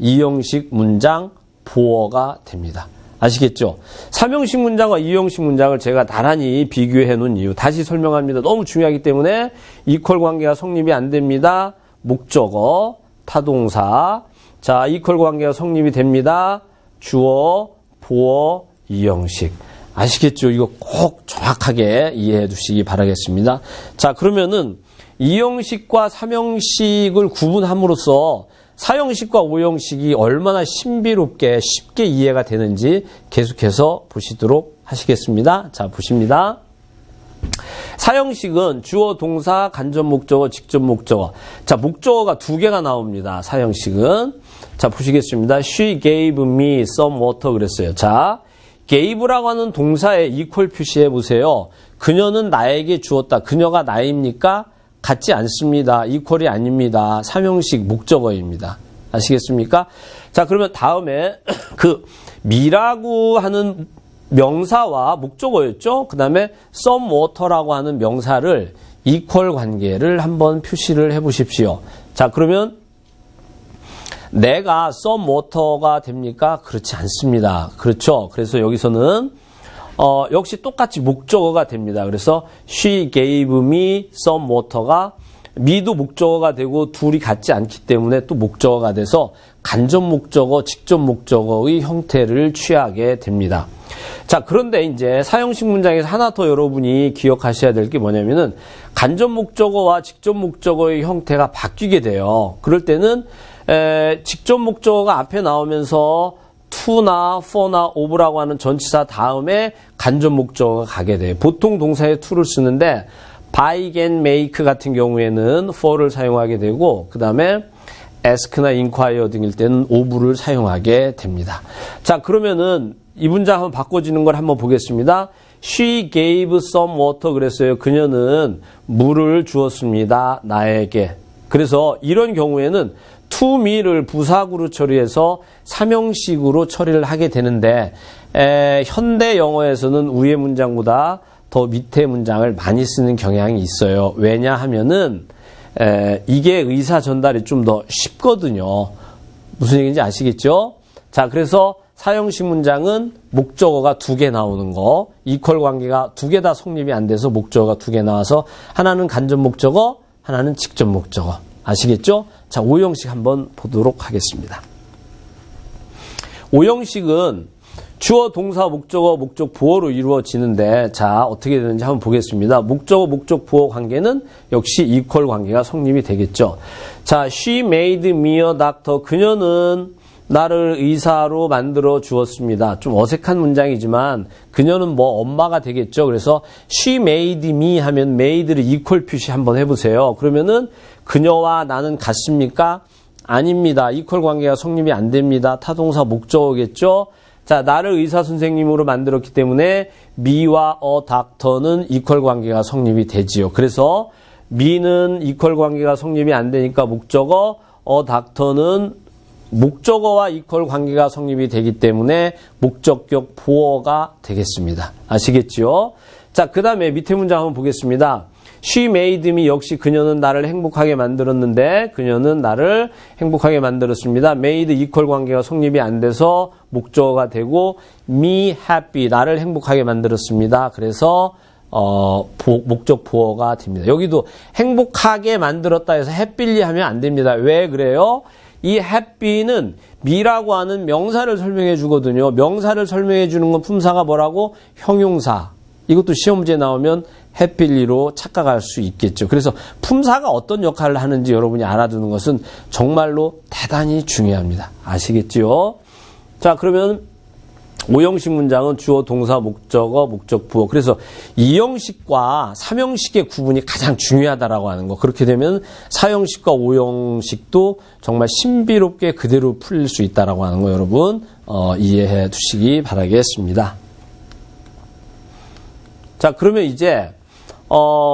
2형식 문장 보어가 됩니다. 아시겠죠? 3형식 문장과 2형식 문장을 제가 나란히 비교해 놓은 이유 다시 설명합니다. 너무 중요하기 때문에 이퀄 관계가 성립이 안 됩니다. 목적어, 타동사. 자, 이퀄 관계가 성립이 됩니다. 주어, 보어, 2형식. 아시겠죠? 이거 꼭 정확하게 이해해 두시기 바라겠습니다. 자, 그러면은 2형식과 3형식을 구분함으로써 4형식과 5형식이 얼마나 신비롭게 쉽게 이해가 되는지 계속해서 보시도록 하시겠습니다. 자, 보십니다. 4형식은 주어, 동사, 간접 목적어, 직접 목적어. 자, 목적어가 2개가 나옵니다. 4형식은. 자, 보시겠습니다. She gave me some water 그랬어요. 자, gave라고 하는 동사에 equal 표시해 보세요. 그녀는 나에게 주었다. 그녀가 나입니까? 같지 않습니다. equal이 아닙니다. 삼형식 목적어입니다. 아시겠습니까? 자, 그러면 다음에 그 me라고 하는 명사와 목적어였죠. 그 다음에 some water라고 하는 명사를 equal 관계를 한번 표시를 해 보십시오. 자, 그러면 내가 some water가 됩니까? 그렇지 않습니다. 그렇죠. 그래서 여기서는 역시 똑같이 목적어가 됩니다. 그래서 she gave me some water가 me도 목적어가 되고 둘이 같지 않기 때문에 또 목적어가 돼서 간접 목적어, 직접 목적어의 형태를 취하게 됩니다. 자, 그런데 이제 사형식 문장에서 하나 더 여러분이 기억하셔야 될 게 뭐냐면은 간접 목적어와 직접 목적어의 형태가 바뀌게 돼요. 그럴 때는 직접 목적어가 앞에 나오면서 to나 for나 of라고 하는 전치사 다음에 간접 목적어가 가게 돼요. 보통 동사에 to를 쓰는데 buy and make 같은 경우에는 for를 사용하게 되고 그 다음에 ask나 inquire 등일 때는 of를 사용하게 됩니다. 자, 그러면은 이 문장 한번 바꿔지는 걸 한번 보겠습니다. She gave some water 그랬어요. 그녀는 물을 주었습니다. 나에게. 그래서 이런 경우에는 to me를 부사구로 처리해서 삼형식으로 처리를 하게 되는데 현대 영어에서는 위의 문장보다 더 밑에 문장을 많이 쓰는 경향이 있어요. 왜냐하면은 이게 의사 전달이 좀 더 쉽거든요. 무슨 얘기인지 아시겠죠? 자, 그래서 사형식 문장은 목적어가 2개 나오는 거, 이퀄 관계가 2개 다 성립이 안 돼서 목적어가 2개 나와서 하나는 간접 목적어, 하나는 직접 목적어. 아시겠죠? 자, 5형식 한번 보도록 하겠습니다. 5형식은 주어, 동사, 목적어, 목적, 보어로 이루어지는데 자, 어떻게 되는지 한번 보겠습니다. 목적어, 목적, 보어 관계는 역시 이퀄 관계가 성립이 되겠죠. 자, she made me a doctor. 그녀는 나를 의사로 만들어 주었습니다. 좀 어색한 문장이지만 그녀는 뭐 엄마가 되겠죠. 그래서 she made me 하면 made를 equal 표시 한번 해보세요. 그러면은 그녀와 나는 같습니까? 아닙니다. equal 관계가 성립이 안 됩니다. 타동사 목적어겠죠. 자, 나를 의사 선생님으로 만들었기 때문에 me와 a doctor는 equal 관계가 성립이 되지요. 그래서 me는 equal 관계가 성립이 안 되니까 목적어, a doctor는 목적어와 이퀄 관계가 성립이 되기 때문에 목적격 보어가 되겠습니다. 아시겠죠? 자, 그 다음에 밑에 문장 한번 보겠습니다. She made me 역시 그녀는 나를 행복하게 만들었는데 그녀는 나를 행복하게 만들었습니다. made 이퀄 관계가 성립이 안 돼서 목적어가 되고 me happy 나를 행복하게 만들었습니다. 그래서 목적 보어가 됩니다. 여기도 행복하게 만들었다 해서 happily 하면 안 됩니다. 왜 그래요? 이 happy는 me라고 하는 명사를 설명해 주거든요. 명사를 설명해 주는 건 품사가 뭐라고? 형용사. 이것도 시험 문제 나오면 happy로 착각할 수 있겠죠. 그래서 품사가 어떤 역할을 하는지 여러분이 알아두는 것은 정말로 대단히 중요합니다. 아시겠죠? 자, 그러면 5형식 문장은 주어, 동사, 목적어, 목적, 부어. 그래서 2형식과 3형식의 구분이 가장 중요하다라고 하는 거. 그렇게 되면 4형식과 5형식도 정말 신비롭게 그대로 풀릴 수 있다라고 하는 거 여러분 이해해 두시기 바라겠습니다. 자, 그러면 이제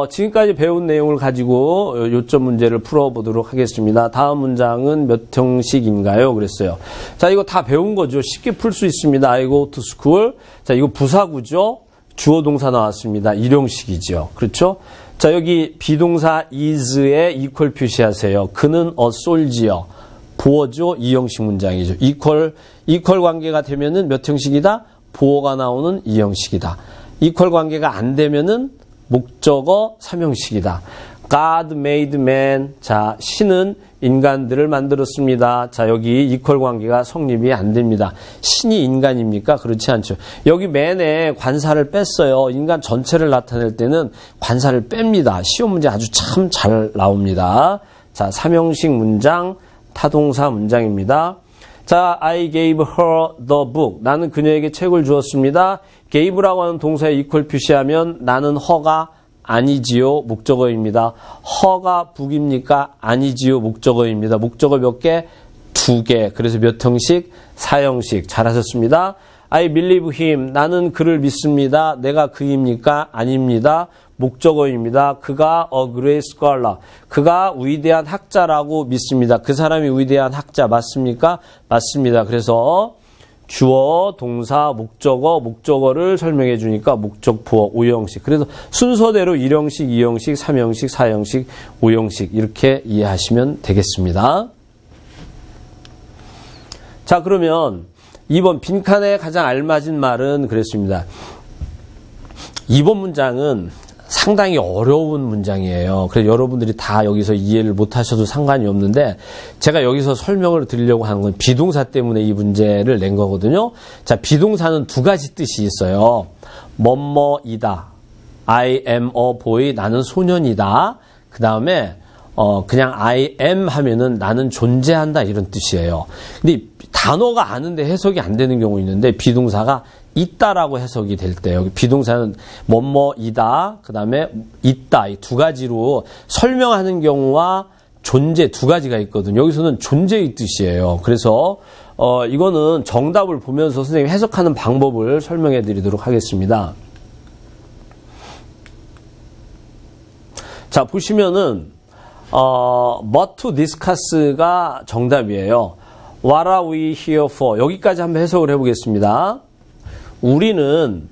지금까지 배운 내용을 가지고 요점 문제를 풀어보도록 하겠습니다. 다음 문장은 몇 형식인가요? 그랬어요. 자, 이거 다 배운 거죠. 쉽게 풀 수 있습니다. I go to school. 자, 이거 부사구죠. 주어 동사 나왔습니다. 1형식이죠. 그렇죠? 자, 여기 비동사 is에 equal 표시하세요. 그는 a soldier. 보어죠. 2형식 문장이죠. equal 관계가 되면은 몇 형식이다? 보어가 나오는 2형식이다. equal 관계가 안 되면은 목적어 3형식이다. God made man. 자, 신은 인간들을 만들었습니다. 자, 여기 equal 관계가 성립이 안 됩니다. 신이 인간입니까? 그렇지 않죠. 여기 man에 관사를 뺐어요. 인간 전체를 나타낼 때는 관사를 뺍니다. 시험 문제 아주 참 잘 나옵니다. 자, 3형식 문장, 타동사 문장입니다. 자, I gave her the book. 나는 그녀에게 책을 주었습니다. gave라고 하는 동사에 equal 표시하면 나는 her가 아니지요. 목적어입니다. her가 book입니까? 아니지요. 목적어입니다. 목적어 몇 개? 2개. 그래서 몇 형식? 4형식. 잘하셨습니다. I believe him. 나는 그를 믿습니다. 내가 그입니까? 아닙니다. 목적어입니다. 그가 a great scholar. 그가 위대한 학자라고 믿습니다. 그 사람이 위대한 학자 맞습니까? 맞습니다. 그래서 주어, 동사, 목적어, 목적어를 설명해 주니까 목적부어 5형식. 그래서 순서대로 1형식, 2형식, 3형식, 4형식, 5형식 이렇게 이해하시면 되겠습니다. 자, 그러면 2번 빈칸에 가장 알맞은 말은 그랬습니다. 2번 문장은 상당히 어려운 문장이에요. 그래서 여러분들이 다 여기서 이해를 못하셔도 상관이 없는데 제가 여기서 설명을 드리려고 하는 건 비동사 때문에 이 문제를 낸 거거든요. 자, 비동사는 두 가지 뜻이 있어요. 뭐뭐이다. I am a boy. 나는 소년이다. 그 다음에 그냥 I am 하면은 나는 존재한다 이런 뜻이에요. 근데 단어가 아는데 해석이 안 되는 경우 있는데 비동사가 있다라고 해석이 될 때요. 비동사는 뭐뭐이다, 그 다음에 있다 이 두 가지로 설명하는 경우와 존재 두 가지가 있거든요. 여기서는 존재의 뜻이에요. 그래서 이거는 정답을 보면서 선생님이 해석하는 방법을 설명해 드리도록 하겠습니다. 자, 보시면은 what to discuss가 정답이에요. What are we here for? 여기까지 한번 해석을 해보겠습니다. 우리는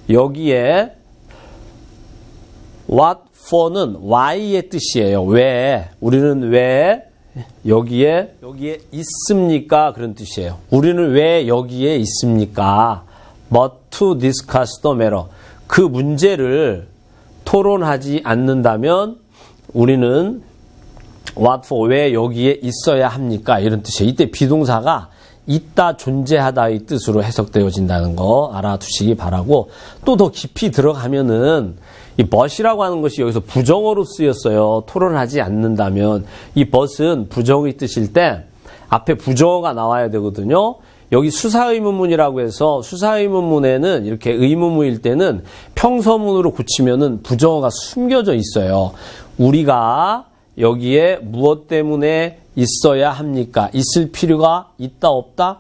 여기에 what for는 why의 뜻이에요. 왜? 우리는 왜 여기에 있습니까? 그런 뜻이에요. 우리는 왜 여기에 있습니까? But to discuss the matter. 그 문제를 토론하지 않는다면 우리는 what for, 왜 여기에 있어야 합니까? 이런 뜻이에요. 이때 비동사가 있다, 존재하다의 뜻으로 해석되어진다는 거 알아두시기 바라고, 또 더 깊이 들어가면은 이 but이라고 하는 것이 여기서 부정어로 쓰였어요. 토론하지 않는다면. 이 but은 부정의 뜻일 때 앞에 부정어가 나와야 되거든요. 여기 수사의문문이라고 해서 수사의문문에는 이렇게 의문문일 때는 평서문으로 고치면은 부정어가 숨겨져 있어요. 우리가 여기에 무엇 때문에 있어야 합니까? 있을 필요가 있다, 없다?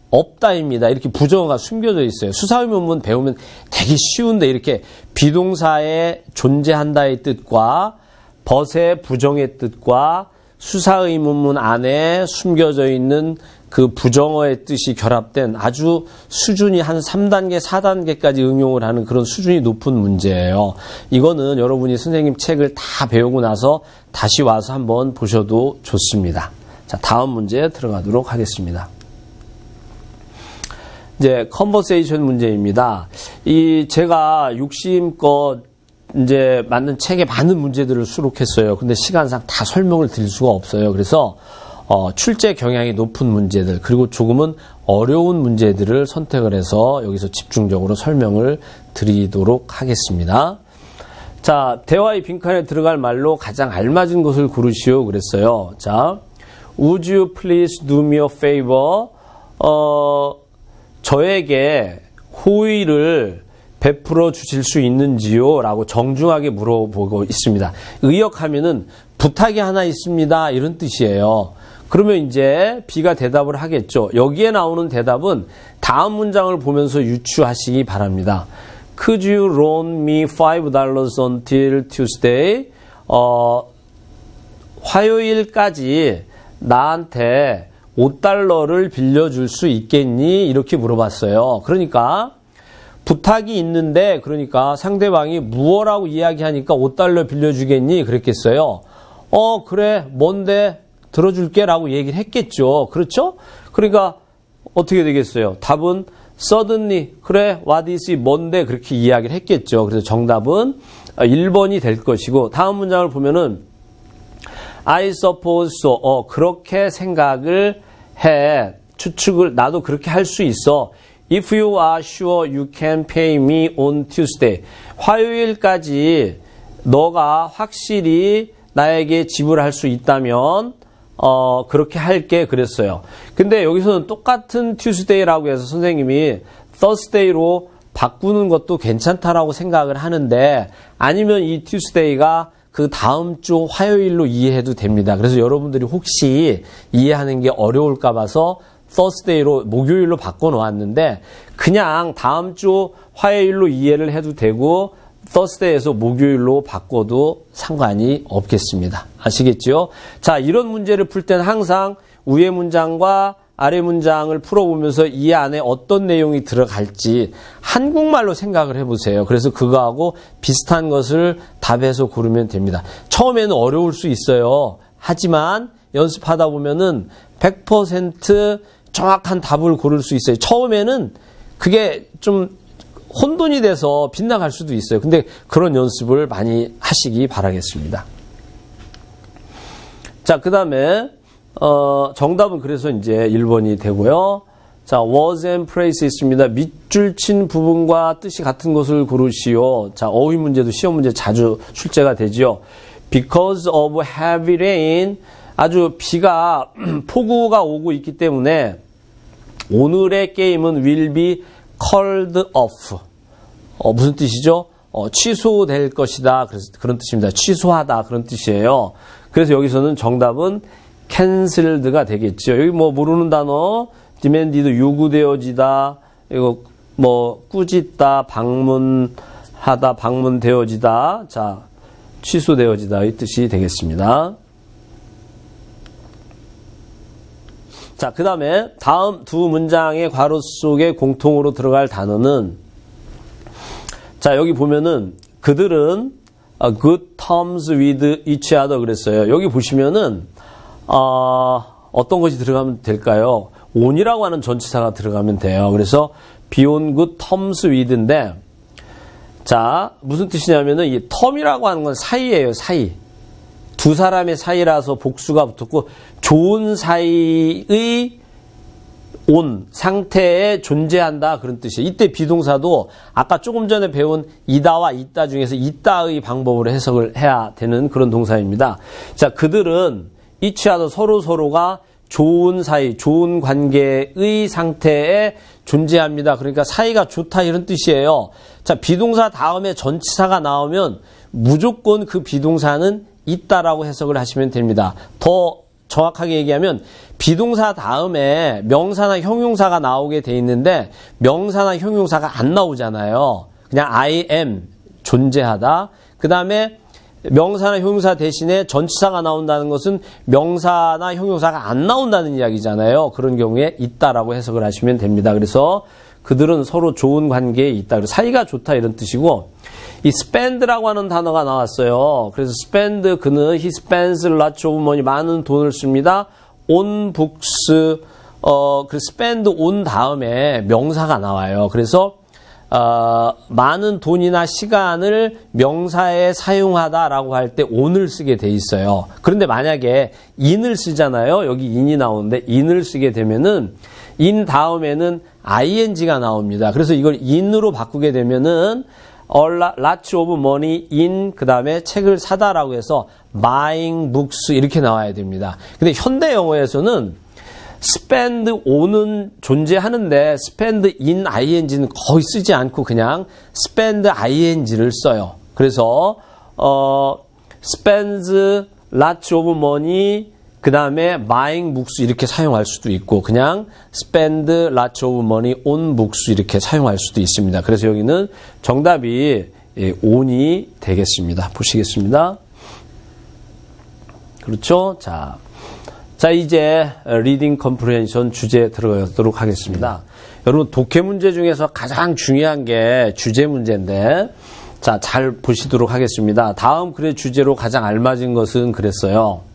없다입니다. 이렇게 부정어가 숨겨져 있어요. 수사의문문 배우면 되게 쉬운데 이렇게 비동사의 존재한다의 뜻과 벗의 부정의 뜻과 수사의문문 안에 숨겨져 있는 그 부정어의 뜻이 결합된 아주 수준이 한 3단계, 4단계까지 응용을 하는 그런 수준이 높은 문제예요. 이거는 여러분이 선생님 책을 다 배우고 나서 다시 와서 한번 보셔도 좋습니다. 자, 다음 문제 들어가도록 하겠습니다. 이제 컨버세이션 문제입니다. 제가 욕심껏 이제 만든 책에 많은 문제들을 수록했어요. 근데 시간상 다 설명을 드릴 수가 없어요. 그래서 출제 경향이 높은 문제들, 그리고 조금은 어려운 문제들을 선택을 해서 여기서 집중적으로 설명을 드리도록 하겠습니다. 자, 대화의 빈칸에 들어갈 말로 가장 알맞은 것을 고르시오 그랬어요. 자, Would you please do me a favor? 저에게 호의를 베풀어 주실 수 있는지요? 라고 정중하게 물어보고 있습니다. 의역하면은 부탁이 하나 있습니다. 이런 뜻이에요. 그러면 이제 B가 대답을 하겠죠. 여기에 나오는 대답은 다음 문장을 보면서 유추하시기 바랍니다. Could you loan me $5 until Tuesday? 화요일까지 나한테 $5를 빌려줄 수 있겠니? 이렇게 물어봤어요. 그러니까 부탁이 있는데, 그러니까 상대방이 무엇라고 이야기하니까 $5 빌려주겠니? 그랬겠어요. 그래, 뭔데? 들어줄게 라고 얘기를 했겠죠. 그렇죠? 그러니까 어떻게 되겠어요? 답은 suddenly, 그래, what is it? 뭔데? 그렇게 이야기를 했겠죠. 그래서 정답은 1번이 될 것이고, 다음 문장을 보면은 I suppose so. 그렇게 생각을 해. 추측을, 나도 그렇게 할 수 있어. If you are sure you can pay me on Tuesday. 화요일까지 너가 확실히 나에게 지불할 수 있다면 그렇게 할게 그랬어요. 근데 여기서는 똑같은 Tuesday라고 해서 선생님이 Thursday로 바꾸는 것도 괜찮다라고 생각을 하는데, 아니면 이 Tuesday가 그 그 다음 주 화요일로 이해해도 됩니다. 그래서 여러분들이 혹시 이해하는 게 어려울까 봐서 Thursday로 목요일로 바꿔놓았는데 그냥 다음 주 화요일로 이해를 해도 되고 Thursday에서 목요일로 바꿔도 상관이 없겠습니다. 아시겠죠? 자, 이런 문제를 풀 때는 항상 위의 문장과 아래 문장을 풀어보면서 이 안에 어떤 내용이 들어갈지 한국말로 생각을 해보세요. 그래서 그거하고 비슷한 것을 답해서 고르면 됩니다. 처음에는 어려울 수 있어요. 하지만 연습하다 보면은 100% 정확한 답을 고를 수 있어요. 처음에는 그게 좀 혼돈이 돼서 빗나갈 수도 있어요. 근데 그런 연습을 많이 하시기 바라겠습니다. 자, 그 다음에 정답은 그래서 이제 1번이 되고요. 자, was and place 있습니다. 밑줄 친 부분과 뜻이 같은 것을 고르시오. 자, 어휘 문제도 시험 문제 자주 출제가 되지요. Because of heavy rain, 아주 비가 폭우가 오고 있기 때문에 오늘의 게임은 will be called off. 무슨 뜻이죠? 취소될 것이다. 그래서 그런 뜻입니다. 취소하다 그런 뜻이에요. 그래서 여기서는 정답은 cancelled가 되겠죠. 여기 뭐 모르는 단어 demanded 요구되어지다. 이거 뭐 꾸짖다, 방문하다, 방문되어지다. 자, 취소되어지다 이 뜻이 되겠습니다. 자, 그 다음에 다음 두 문장의 괄호 속에 공통으로 들어갈 단어는 자, 여기 보면은 그들은 good terms with each other 그랬어요. 여기 보시면은 어떤 것이 들어가면 될까요? on이라고 하는 전치사가 들어가면 돼요. 그래서 be on good terms with인데 자, 무슨 뜻이냐면은 이 term이라고 하는 건 사이예요. 사이. 두 사람의 사이라서 복수가 붙었고 좋은 사이의 온 상태에 존재한다 그런 뜻이에요. 이때 비동사도 아까 조금 전에 배운 이다와 있다 중에서 있다의 방법으로 해석을 해야 되는 그런 동사입니다. 자, 그들은 each other 서로가 좋은 사이, 좋은 관계의 상태에 존재합니다. 그러니까 사이가 좋다 이런 뜻이에요. 자, 비동사 다음에 전치사가 나오면 무조건 그 비동사는 있다라고 해석을 하시면 됩니다. 더 정확하게 얘기하면 비동사 다음에 명사나 형용사가 나오게 돼 있는데 명사나 형용사가 안 나오잖아요. 그냥 I am, 존재하다. 그 다음에 명사나 형용사 대신에 전치사가 나온다는 것은 명사나 형용사가 안 나온다는 이야기잖아요. 그런 경우에 있다라고 해석을 하시면 됩니다. 그래서 그들은 서로 좋은 관계에 있다. 사이가 좋다 이런 뜻이고 이 spend라고 하는 단어가 나왔어요. 그래서 spend, 그는 he spends lots of money, 많은 돈을 씁니다. on books, 그 spend on 다음에 명사가 나와요. 그래서 많은 돈이나 시간을 명사에 사용하다라고 할 때 on을 쓰게 돼 있어요. 그런데 만약에 in을 쓰잖아요. 여기 in이 나오는데 in을 쓰게 되면은 in 다음에는 ing가 나옵니다. 그래서 이걸 in으로 바꾸게 되면은 lots of money in 그 다음에 책을 사다라고 해서 buying books 이렇게 나와야 됩니다. 근데 현대 영어에서는 spend on은 존재하는데 spend in ing는 거의 쓰지 않고 그냥 spend ing를 써요. 그래서 spends lots of money 그 다음에 buying books 이렇게 사용할 수도 있고 그냥 spend lots of money on books 이렇게 사용할 수도 있습니다. 그래서 여기는 정답이 on이 되겠습니다. 보시겠습니다. 그렇죠? 자, 이제 reading comprehension 주제 들어가도록 하겠습니다. 여러분 독해 문제 중에서 가장 중요한 게 주제 문제인데 자, 잘 보시도록 하겠습니다. 다음 글의 주제로 가장 알맞은 것은 그랬어요.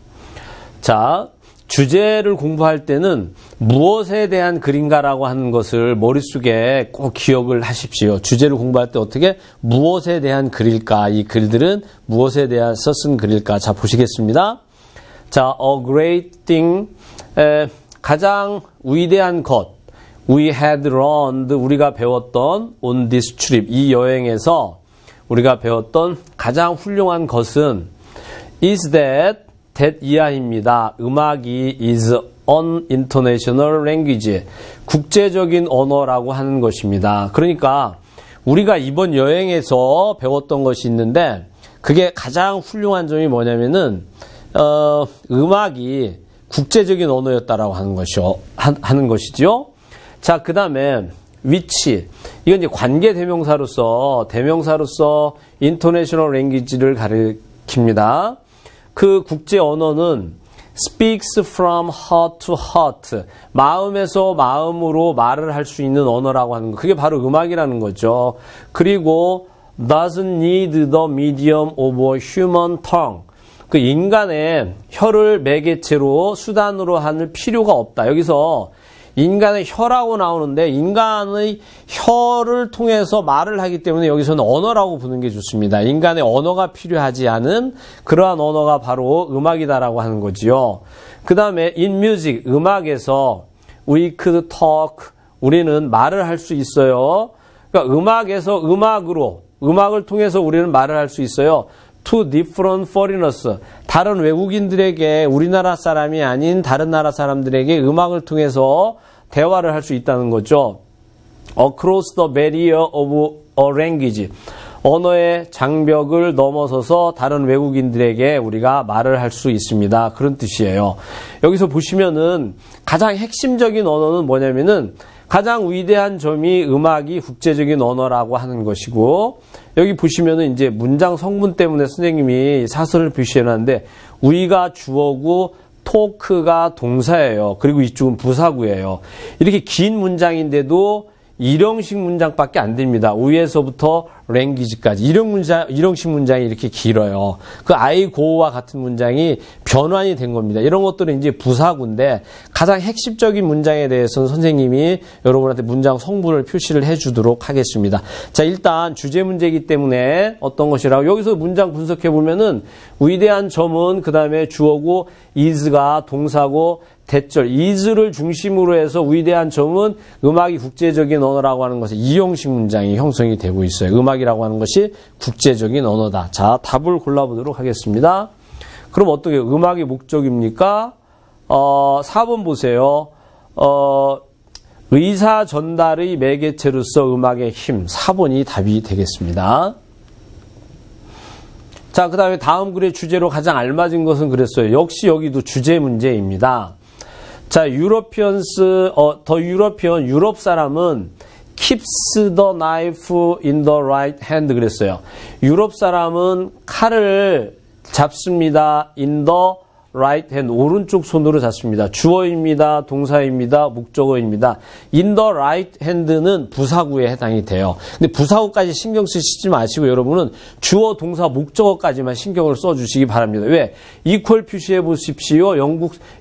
자, 주제를 공부할 때는 무엇에 대한 글인가라고 하는 것을 머릿속에 꼭 기억을 하십시오. 주제를 공부할 때 어떻게 무엇에 대한 글일까? 이 글들은 무엇에 대해서 쓴 글일까? 자, 보시겠습니다. 자, a great thing, 가장 위대한 것, we had learned, 우리가 배웠던 on this trip, 이 여행에서 우리가 배웠던 가장 훌륭한 것은 is that 이하입니다. 음악이 is an international language, 국제적인 언어라고 하는 것입니다. 그러니까 우리가 이번 여행에서 배웠던 것이 있는데 그게 가장 훌륭한 점이 뭐냐면은 음악이 국제적인 언어였다라고 하는 것이죠. 자, 그 다음에 위치. 이건 이제 관계 대명사로서 인터내셔널 랭귀지를 가리킵니다. 그 국제 언어는 speaks from heart to heart. 마음에서 마음으로 말을 할 수 있는 언어라고 하는 거. 그게 바로 음악이라는 거죠. 그리고 doesn't need the medium of a human tongue. 그 인간의 혀를 매개체로 수단으로 하는 필요가 없다. 여기서 인간의 혀라고 나오는데 인간의 혀를 통해서 말을 하기 때문에 여기서는 언어라고 부르는 게 좋습니다. 인간의 언어가 필요하지 않은 그러한 언어가 바로 음악이다라고 하는 거지요. 그 다음에 in music, 음악에서 we could talk, 우리는 말을 할 수 있어요. 그러니까 음악에서 음악을 통해서 우리는 말을 할 수 있어요. To different foreigners, 다른 외국인들에게, 우리나라 사람이 아닌 다른 나라 사람들에게 음악을 통해서 대화를 할 수 있다는 거죠. Across the barrier of a language, 언어의 장벽을 넘어서서 다른 외국인들에게 우리가 말을 할 수 있습니다. 그런 뜻이에요. 여기서 보시면은 가장 핵심적인 언어는 뭐냐면은 가장 위대한 점이 음악이 국제적인 언어라고 하는 것이고, 여기 보시면은 이제 문장 성분 때문에 선생님이 사설을 표시해놨는데, we가 주어고 talk가 동사예요. 그리고 이쪽은 부사구예요. 이렇게 긴 문장인데도 일형식 문장밖에 안 됩니다. 위에서부터 language까지. 일형식 문장이 이렇게 길어요. 그 I go와 같은 문장이 변환이 된 겁니다. 이런 것들은 이제 부사구인데 가장 핵심적인 문장에 대해서는 선생님이 여러분한테 문장 성분을 표시를 해주도록 하겠습니다. 자, 일단 주제 문제이기 때문에 어떤 것이라고 여기서 문장 분석해 보면은 위대한 점은 그 다음에 주어고 is가 동사고 대절, is를 중심으로 해서 위대한 점은 음악이 국제적인 언어라고 하는 것에 이형식 문장이 형성이 되고 있어요. 음악이라고 하는 것이 국제적인 언어다. 자, 답을 골라보도록 하겠습니다. 그럼 어떻게 음악이 목적입니까? 4번 보세요. 의사 전달의 매개체로서 음악의 힘. 4번이 답이 되겠습니다. 자, 그 다음에 다음 글의 주제로 가장 알맞은 것은 그랬어요. 역시 여기도 주제 문제입니다. 자, 유럽 사람은 keeps the knife in the right hand 그랬어요. 유럽 사람은 칼을 잡습니다. in the right hand, 오른쪽 손으로 잡습니다. 주어입니다. 동사입니다. 목적어입니다. in the right hand는 부사구에 해당이 돼요. 근데 부사구까지 신경 쓰시지 마시고 여러분은 주어, 동사, 목적어까지만 신경을 써주시기 바랍니다. 왜? equal 표시해 보십시오.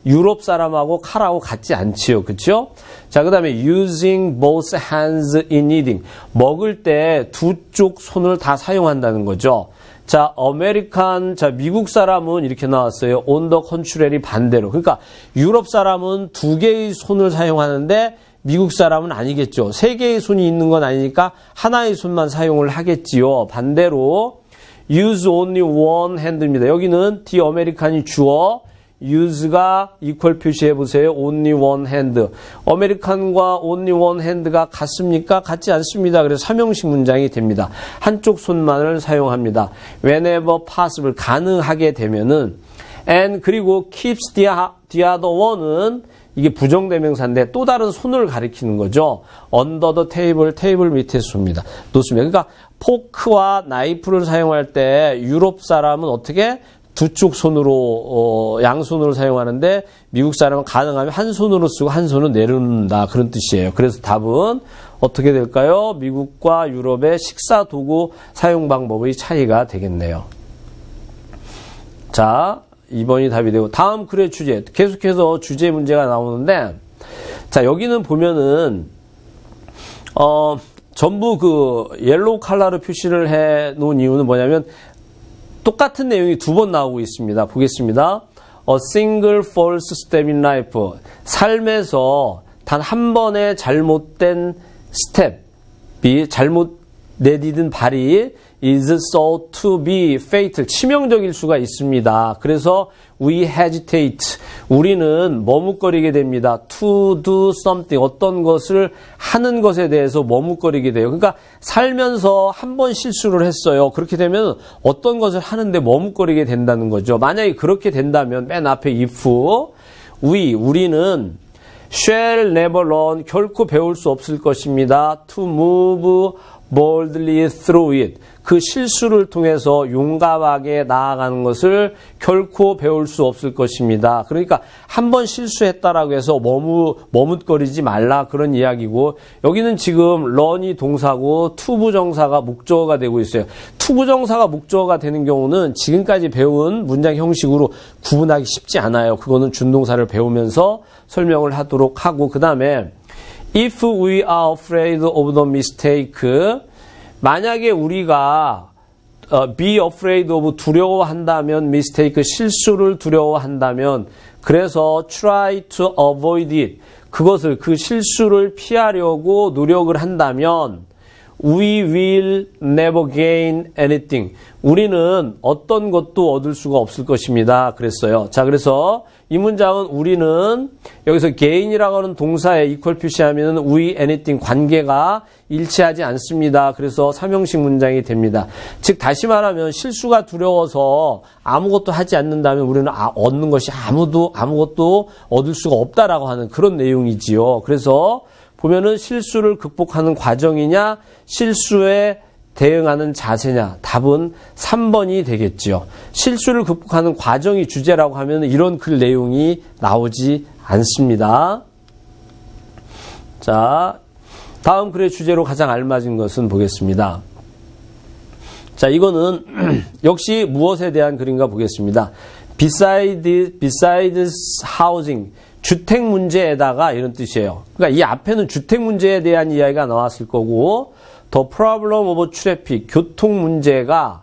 유럽 사람하고 칼하고 같지 않지요. 그렇죠? 자, 그 다음에 using both hands in eating, 먹을 때 두 쪽 손을 다 사용한다는 거죠. 자, 미국 사람은 이렇게 나왔어요. on the contrary, 반대로. 그러니까 유럽 사람은 두 개의 손을 사용하는데 미국 사람은 아니겠죠. 세 개의 손이 있는 건 아니니까 하나의 손만 사용을 하겠지요. 반대로 use only one hand입니다. 여기는 the American이 주어, use가 equal 표시해 보세요. only one hand. 아메리칸과 only one hand가 같습니까? 같지 않습니다. 그래서 3형식 문장이 됩니다. 한쪽 손만을 사용합니다. whenever possible, 가능하게 되면은. and 그리고 keeps the other one은 이게 부정대명사인데 또 다른 손을 가리키는 거죠. under the table, 테이블 밑에 놓습니다. 그러니까 포크와 나이프를 사용할 때 유럽 사람은 어떻게? 두 쪽 손으로 양손으로 사용하는데 미국 사람은 가능하면 한 손으로 쓰고 한 손은 내려놓는다. 그런 뜻이에요. 그래서 답은 어떻게 될까요? 미국과 유럽의 식사 도구 사용 방법의 차이가 되겠네요. 자, 2번이 답이 되고 다음 글의 주제 계속해서 주제 문제가 나오는데 자, 여기는 보면은 전부 그 옐로우 컬러로 표시를 해 놓은 이유는 뭐냐면 똑같은 내용이 두 번 나오고 있습니다. 보겠습니다. A single false step in life. 삶에서 단 한 번의 잘못된 스텝이, 잘못 내디딘 발이 is so to be fatal. 치명적일 수가 있습니다. 그래서 we hesitate. 우리는 머뭇거리게 됩니다. to do something. 어떤 것을 하는 것에 대해서 머뭇거리게 돼요. 그러니까 살면서 한 번 실수를 했어요. 그렇게 되면 어떤 것을 하는데 머뭇거리게 된다는 거죠. 만약에 그렇게 된다면 맨 앞에 if 우리는 shall never learn. 결코 배울 수 없을 것입니다. to move boldly through it. 그 실수를 통해서 용감하게 나아가는 것을 결코 배울 수 없을 것입니다. 그러니까 한 번 실수했다라고 해서 머뭇거리지 말라 그런 이야기고, 여기는 지금 learn이 동사고 투부정사가 목적어가 되고 있어요. 투부정사가 목적어가 되는 경우는 지금까지 배운 문장 형식으로 구분하기 쉽지 않아요. 그거는 준동사를 배우면서 설명을 하도록 하고, 그 다음에 If we are afraid of the mistake, 만약에 우리가 be afraid of 두려워한다면, mistake 실수를 두려워한다면, 그래서 try to avoid it, 그것을 그 실수를 피하려고 노력을 한다면 we will never gain anything. 우리는 어떤 것도 얻을 수가 없을 것입니다. 그랬어요. 자, 그래서 이 문장은 우리는 여기서 gain이라고 하는 동사에 equal 표시하면 we anything 관계가 일치하지 않습니다. 그래서 삼형식 문장이 됩니다. 즉 다시 말하면 실수가 두려워서 아무것도 하지 않는다면 우리는 얻는 것이 아무것도 얻을 수가 없다라고 하는 그런 내용이지요. 그래서 보면은 실수를 극복하는 과정이냐, 실수에 대응하는 자세냐, 답은 3번이 되겠지요. 실수를 극복하는 과정이 주제라고 하면 이런 글 내용이 나오지 않습니다. 자, 다음 글의 주제로 가장 알맞은 것은 보겠습니다. 자, 이거는 역시 무엇에 대한 글인가 보겠습니다. Besides housing, 주택 문제에다가 이런 뜻이에요. 그러니까 이 앞에는 주택 문제에 대한 이야기가 나왔을 거고, The problem of traffic, 교통 문제가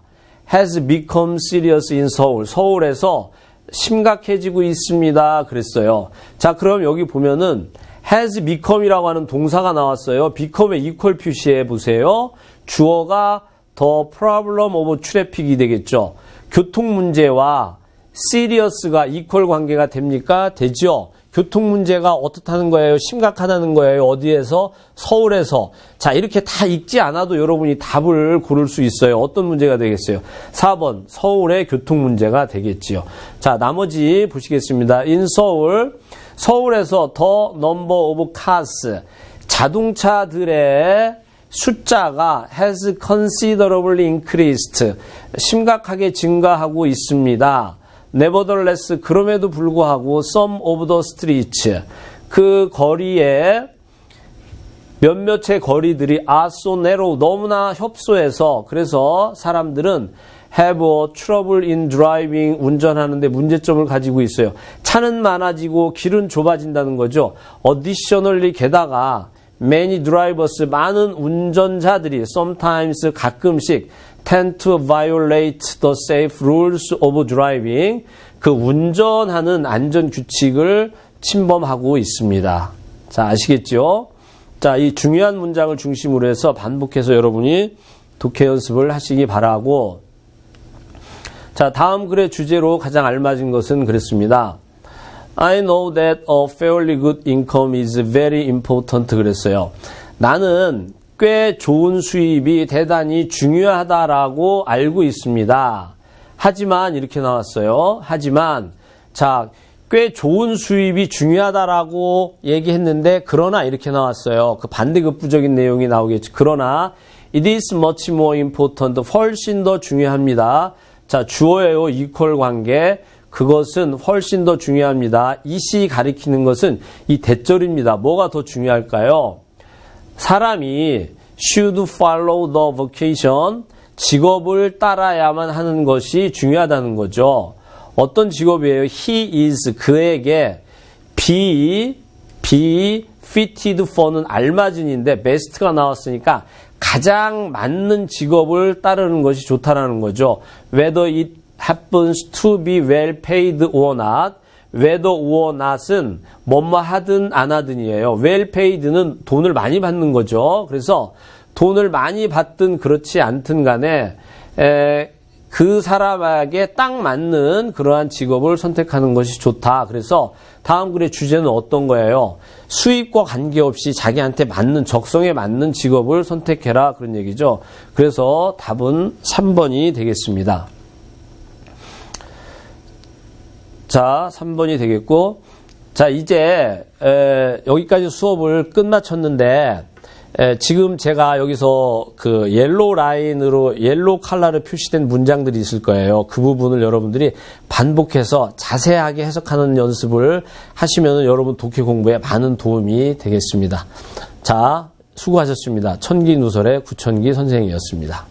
has become serious in Seoul, 서울에서 심각해지고 있습니다. 그랬어요. 자, 그럼 여기 보면은 has become이라고 하는 동사가 나왔어요. become에 equal 표시해 보세요. 주어가 the problem of traffic이 되겠죠. 교통 문제와 serious가 equal 관계가 됩니까? 되죠. 교통 문제가 어떻다는 거예요? 심각하다는 거예요. 어디에서? 서울에서. 자, 이렇게 다 읽지 않아도 여러분이 답을 고를 수 있어요. 어떤 문제가 되겠어요? 4번, 서울의 교통 문제가 되겠지요. 자, 나머지 보시겠습니다. In Seoul, 서울에서 the number of cars, 자동차들의 숫자가 has considerably increased, 심각하게 증가하고 있습니다. Nevertheless, 그럼에도 불구하고 some of the streets, 그 거리에 몇몇의 거리들이 are so narrow, 너무나 협소해서, 그래서 사람들은 have a trouble in driving, 운전하는데 문제점을 가지고 있어요. 차는 많아지고 길은 좁아진다는 거죠. Additionally, 게다가 many drivers, 많은 운전자들이 sometimes, 가끔씩 tend to violate the safe rules of driving, 그 운전하는 안전 규칙을 침범하고 있습니다. 자, 아시겠죠? 자, 이 중요한 문장을 중심으로 해서 반복해서 여러분이 독해 연습을 하시기 바라고, 자, 다음 글의 주제로 가장 알맞은 것은 그랬습니다. I know that a fairly good income is very important. 그랬어요. 나는 꽤 좋은 수입이 대단히 중요하다라고 알고 있습니다. 하지만 이렇게 나왔어요. 하지만, 자, 꽤 좋은 수입이 중요하다라고 얘기했는데, 그러나 이렇게 나왔어요. 그 반대급부적인 내용이 나오겠죠. 그러나 it is much more important, 훨씬 더 중요합니다. 자, 주어예요. equal 관계. 그것은 훨씬 더 중요합니다. 이시 가리키는 것은 이 대절입니다. 뭐가 더 중요할까요? 사람이 should follow the vocation, 직업을 따라야만 하는 것이 중요하다는 거죠. 어떤 직업이에요? He is, 그에게 be fitted for는 알맞은인데 best가 나왔으니까 가장 맞는 직업을 따르는 것이 좋다라는 거죠. Whether it happens to be well paid or not, whether or not은 뭐뭐 하든 안 하든이에요. well paid는 돈을 많이 받는 거죠. 그래서 돈을 많이 받든 그렇지 않든 간에 그 사람에게 딱 맞는 그러한 직업을 선택하는 것이 좋다. 그래서 다음 글의 주제는 어떤 거예요? 수입과 관계없이 자기한테 맞는, 적성에 맞는 직업을 선택해라. 그런 얘기죠. 그래서 답은 3번이 되겠습니다. 자, 3번이 되겠고, 자, 이제 여기까지 수업을 끝마쳤는데, 지금 제가 여기서 그 옐로우 라인으로 옐로우 컬러로 표시된 문장들이 있을 거예요. 그 부분을 여러분들이 반복해서 자세하게 해석하는 연습을 하시면 여러분 독해 공부에 많은 도움이 되겠습니다. 자, 수고하셨습니다. 천기누설의 구천기 선생이었습니다.